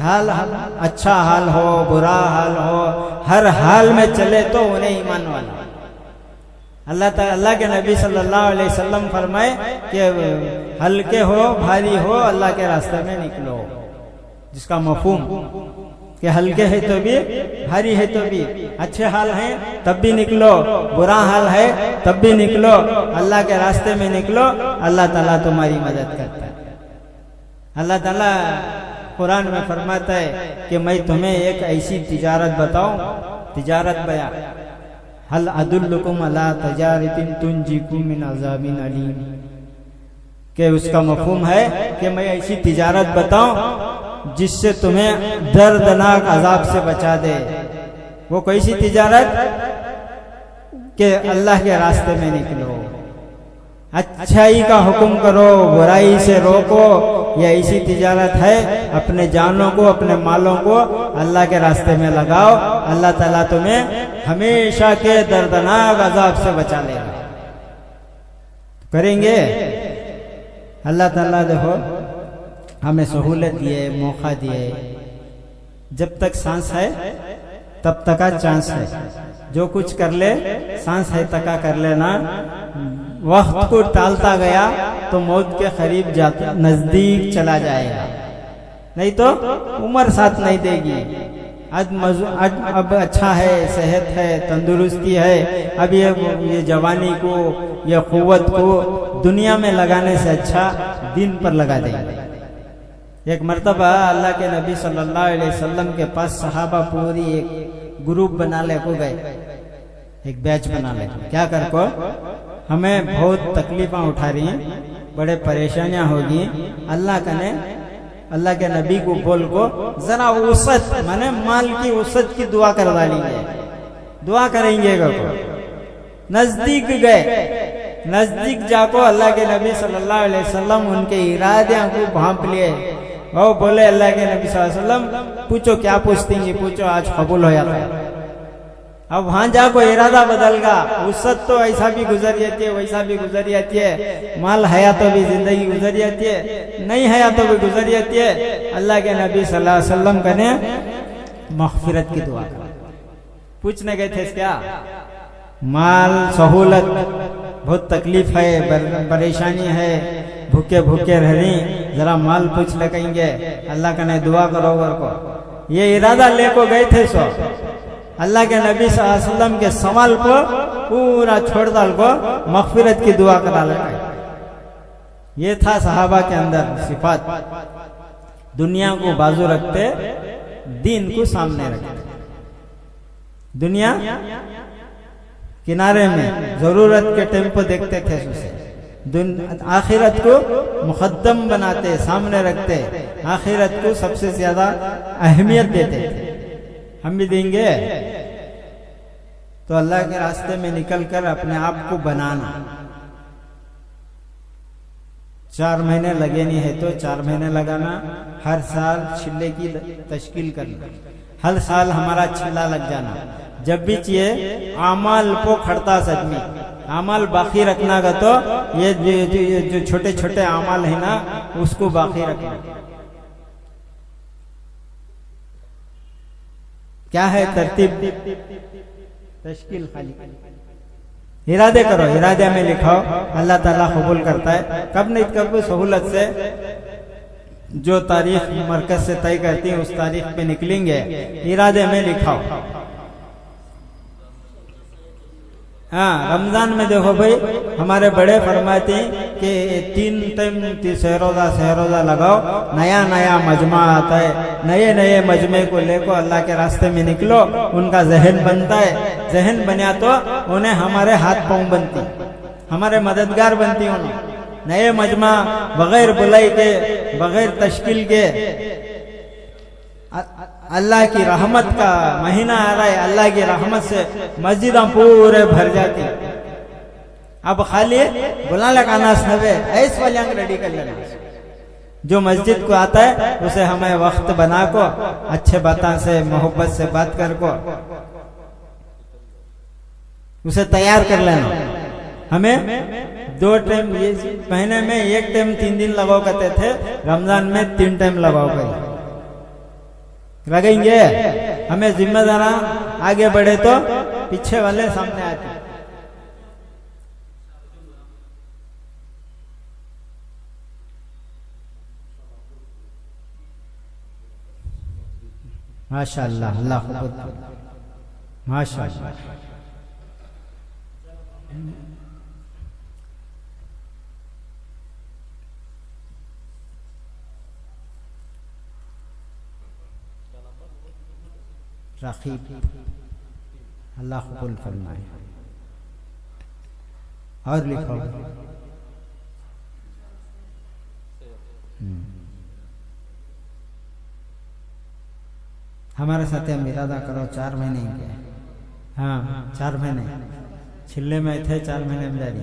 [SPEAKER 1] हाल अच्छा हाल हो बुरा हाल हो, हर हाल में चले तो उन्हें ईमान वाला। अल्लाह के नबी सल्लल्लाहु अलैहि वसल्लम फरमाए कि हल्के हो भारी हो अल्लाह के रास्ते में निकलो, जिसका मफहूम कि हल्के है तो भी, भारी है तो भी, अच्छे हाल है तब भी निकलो, बुरा हाल है तब भी निकलो, अल्लाह के रास्ते में निकलो, अल्लाह ताला तुम्हारी मदद करता है। अल्लाह ताला कुरान में फरमाता है कि मैं तुम्हें एक ऐसी तिजारत बताऊं, तिजारत बया, हल अदुल्लुकुम अला तजारतिन तुंजीकुम मिन अज़ाबिन अलीम, कि उसका मफहूम है कि मैं ऐसी तिजारत बताऊं जिससे तुम्हें दर्दनाक अजाब से बचा दे। वो कैसी तिजारत? कि अल्लाह के रास्ते में निकलो, अच्छाई का हुक्म करो, बुराई से रोको। ये ऐसी तिजारत है, अपने जानों को, अपने मालों को अल्लाह के रास्ते में लगाओ, अल्लाह ताला तुम्हें हमेशा के दर्दनाक अजाब से बचा लेगा। करेंगे? अल्लाह ताला देखो हमें सहूलत दिए, मौका दिए, जब तक सांस है तब तक का चांस है, जो कुछ कर ले सांस है तक का कर लेना। वक्त को टालता गया तो मौत के करीब जाता, नजदीक चला जाएगा, नहीं तो उम्र साथ नहीं देगी। अब अच्छा है, सेहत है, तंदुरुस्ती है, अब ये जवानी को, ये कुव्वत को दुनिया में लगाने से अच्छा दिन पर लगा देंगे। एक मर्तबा अल्लाह के नबी सल्लल्लाहु अलैहि वसल्लम के पास सहाबा पूरी एक ग्रुप बना ले को गए, एक बैच बना ले, क्या कर को हमें बहुत तकलीफा उठा रही हैं, बड़े परेशानियां होगी, अल्लाह के नबी को बोल को जरा उसत माने माल की उसत की दुआ करवा लीजिए, दुआ करेंगे को। नजदीक गए, नजदीक जाको अल्लाह के नबी सल्लल्लाहु अलैहि वसल्लम उनके इरादे को भांप लिए और बोले अल्लाह के नबी सल्लल्लाहु अलैहि वसल्लम पूछो, क्या पूछती, पूछो, आज कबूल हो जाता है। अब वहां जाको इरादा बदलगा, उसत तो ऐसा भी गुजर जाती है, वैसा भी गुजर जाती है, माल हया तो भी जिंदगी गुजर जाती है, नहीं हया तो भी गुजर जाती है। अल्लाह के नबी सल्लल्लाहु अलैहि वसल्लम कने मग़फ़िरत की दुआ कर पूछने गए थे, क्या माल सहूलत, बहुत तकलीफ है, परेशानी है, भूखे भूखे रह रही, जरा माल पूछ ले कहेंगे, अल्लाह कने दुआ करो को। ये इरादा लेको गए थे। सो अल्लाह के नबी सल्लल्लाहु अलैहि वसल्लम के सवाल को पूरा छोड़ डाल को मग़फ़िरत की दुआ करा लेना। ये था सहाबा के अंदर सिफात, दुनिया को बाजू रखते, दीन को सामने रखते, दुनिया किनारे में, जरूरत के टाइम को देखते थे उसे, आखिरत को मुक़द्दम बनाते, सामने रखते, आखिरत को सबसे ज्यादा अहमियत देते थे। हम भी देंगे तो अल्लाह के रास्ते में निकलकर अपने आप को बनाना। 4 महीने लगे नहीं है तो 4 महीने लगाना, हर साल छिल्ले की तश्कील करना, हर साल हमारा छिल्ला लग जाना। जब भी चाहिए आमाल को खड़ता सदमी, आमाल बाकी रखना का, तो ये जो छोटे छोटे आमाल है ना उसको बाकी रखना। क्या है तरतीब? तश्कील खाली इरादे करो, इरादे में लिखाओ, अल्लाह ताला कबूल करता है। कब नहीं कब सहूलत से जो तारीख मरकज से तय करती है उस तारीख पे निकलेंगे, इरादे में लिखाओ। हाँ, रमजान में देखो भाई हमारे बड़े फरमाते हैं कि 3 टाइम सहरोजा लगाओ, नया नया मजमा आता है, नए नए मजमे को लेकर अल्लाह के रास्ते में निकलो, उनका जहन बनता है, जहन बना तो उन्हें हमारे हाथ पांव बनती, हमारे मददगार बनती। उन्हें नए मजमा बगैर बुलाई के, बगैर तश्कील के, अल्लाह की रहमत का महीना आ रहा है, अल्लाह की रहमत से मस्जिदां पूरे भर जाती। अब खाली बुला लगाना सवे ऐस वाले अंग रेडी कर लेना। जो मस्जिद को आता है उसे हमें वक्त बना को अच्छे बातों से, मोहब्बत से बात कर को उसे तैयार कर लेना। हमें 2 टाइम, ये महीने में 1 टाइम 3 दिन लगाओ करते थे, रमजान में 3 टाइम लगाओ गई लगेंगे। हमें जिम्मेदार आगे बढ़े तो पीछे वाले सामने आते। माशाअल्लाह, अल्लाह कबूल करे। माशाअल्लाह। रकीब, अल्लाह कबूल फरमाए। और लिखो। हमारे साथ हम इरादा करो 4 महीने के। हाँ 4 महीने छिल्ले में थे, 4 महीने में जारी।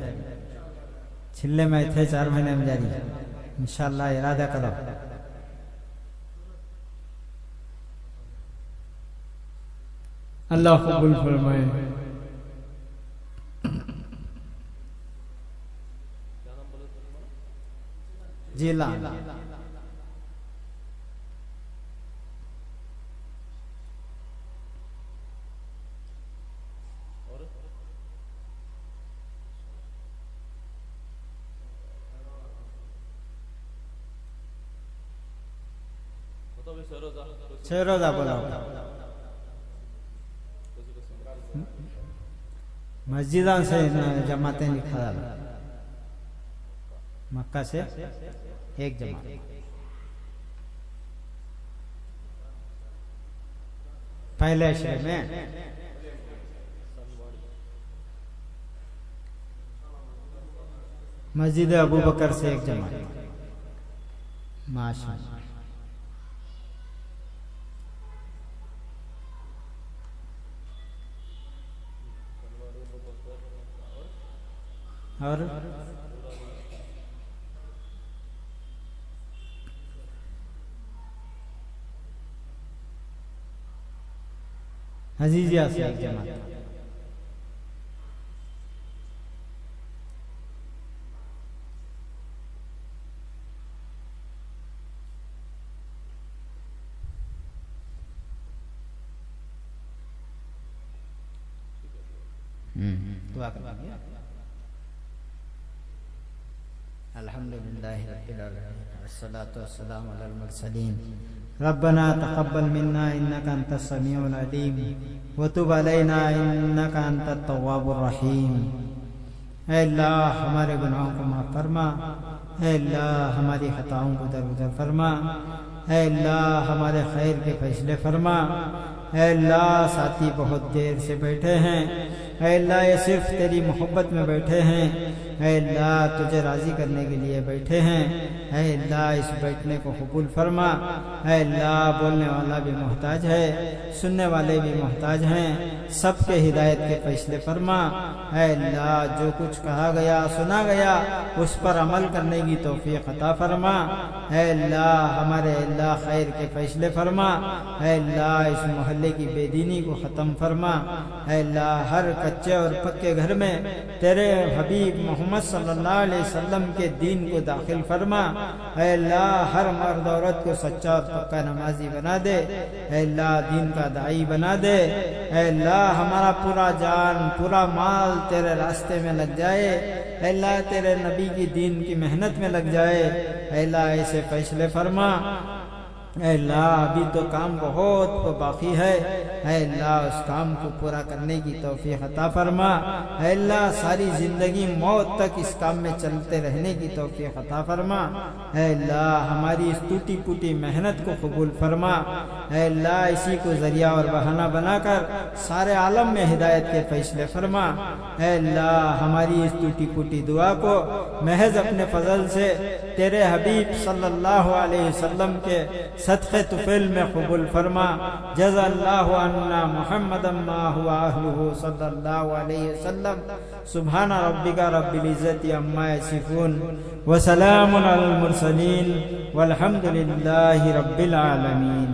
[SPEAKER 1] छिल्ले में थे, 4 महीने में जारी। इंशाअल्लाह इरादा करो। अल्लाह कबूल फरमाए। जिला शेरोजा बोला। मस्जिदा से जमातें लिखा था, मक्का से एक जमात। पहले अशरे में मस्जिद अबू बकर से एक जमात। माशाअल्लाह। और हजीजिया से एक जमात। दुआ करेंगे। अल्हम्दुलिल्लाहि रब्बिल आलमीन वस्सलातु वस्सलामु अलल मुरसलीन। रब्बना तक़ब्बल मिन्ना इन्नका अंतस समीउल अलीम व तुब अलैना इन्नका अंतत तव्वाबुर रहीम। ऐ अल्लाह हमारे गुनाहों को माफ़ फरमा। ऐ अल्लाह हमारी खताओं को दरगुजर फरमा। ऐ अल्लाह हमारे खैर के फैसले फरमा। ऐ अल्लाह साथी बहुत देर से बैठे हैं। ऐ अल्लाह ये सिर्फ तेरी मोहब्बत में बैठे हैं। ऐ अल्लाह तुझे राज़ी करने के लिए बैठे हैं। ऐ अल्लाह इस बैठने को कबूल फरमा। ऐ अल्लाह बोलने वाला भी मोहताज है, सुनने वाले भी मोहताज हैं। सबके हिदायत के फैसले फरमा। ऐ अल्लाह जो कुछ कहा गया सुना गया उस पर अमल करने की तौफीक अता फरमा। ऐ अल्लाह हमारे अल्लाह खैर के फैसले फरमा। ऐ अल्लाह इस मोहल्ले की बेदीनी को ख़त्म फरमा। ऐ अल्लाह हर कच्चे और पक्के घर में तेरे हबीब मोहम्मद सल्लल्लाहु अलैहि वसल्लम के दीन को दाखिल फरमा। ऐ अल्लाह हर मर्द औरत को सच्चा और पक्का नमाजी बना दे। ऐ अल्लाह दीन का दाई बना दे। ऐ अल्लाह हमारा पूरा जान पूरा माल तेरे रास्ते में लग जाए। ऐ अल्लाह तेरे नबी की दीन की मेहनत में लग जाए। ऐ अल्लाह ऐसे फैसले फरमा। ऐ अल्लाह अभी तो काम बहुत बाकी है। ऐ अल्लाह उस काम को पूरा करने की तौफीक अता फरमा। ऐ अल्लाह सारी ज़िंदगी मौत तक इस काम में चलते रहने की तौफीक अता फरमा। ऐ अल्लाह हमारी इस टूटी फूटी मेहनत को कबूल फरमा। ऐ अल्लाह इसी को ज़रिया और बहाना बनाकर सारे आलम में हिदायत के फैसले फरमा। ऐ अल्लाह हमारी इस टूटी फूटी दुआ को महज अपने फजल से तेरे हबीब सल्लल्लाहु अलैहि वसल्लम के सदक़े तुफ़ैल में कबूल फरमा। जज़ाल्लाहु अन्ना मुहम्मदन मा हुवा अहलुहु सल्लल्लाहु अलैहि वसल्लम। सुब्हाना रब्बिका रब्बिल इज़्ज़ति अम्मा यसिफून व सलामुन अलल मुरसलीन वल्हम्दुलिल्लाहि रब्बिल आलमीन।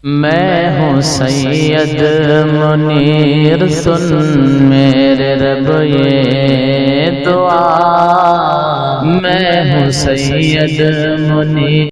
[SPEAKER 2] मैं हूँ सैयद मुनीर, सुन मेरे रब ये दुआ। मैं हूँ सैयद मुनीर।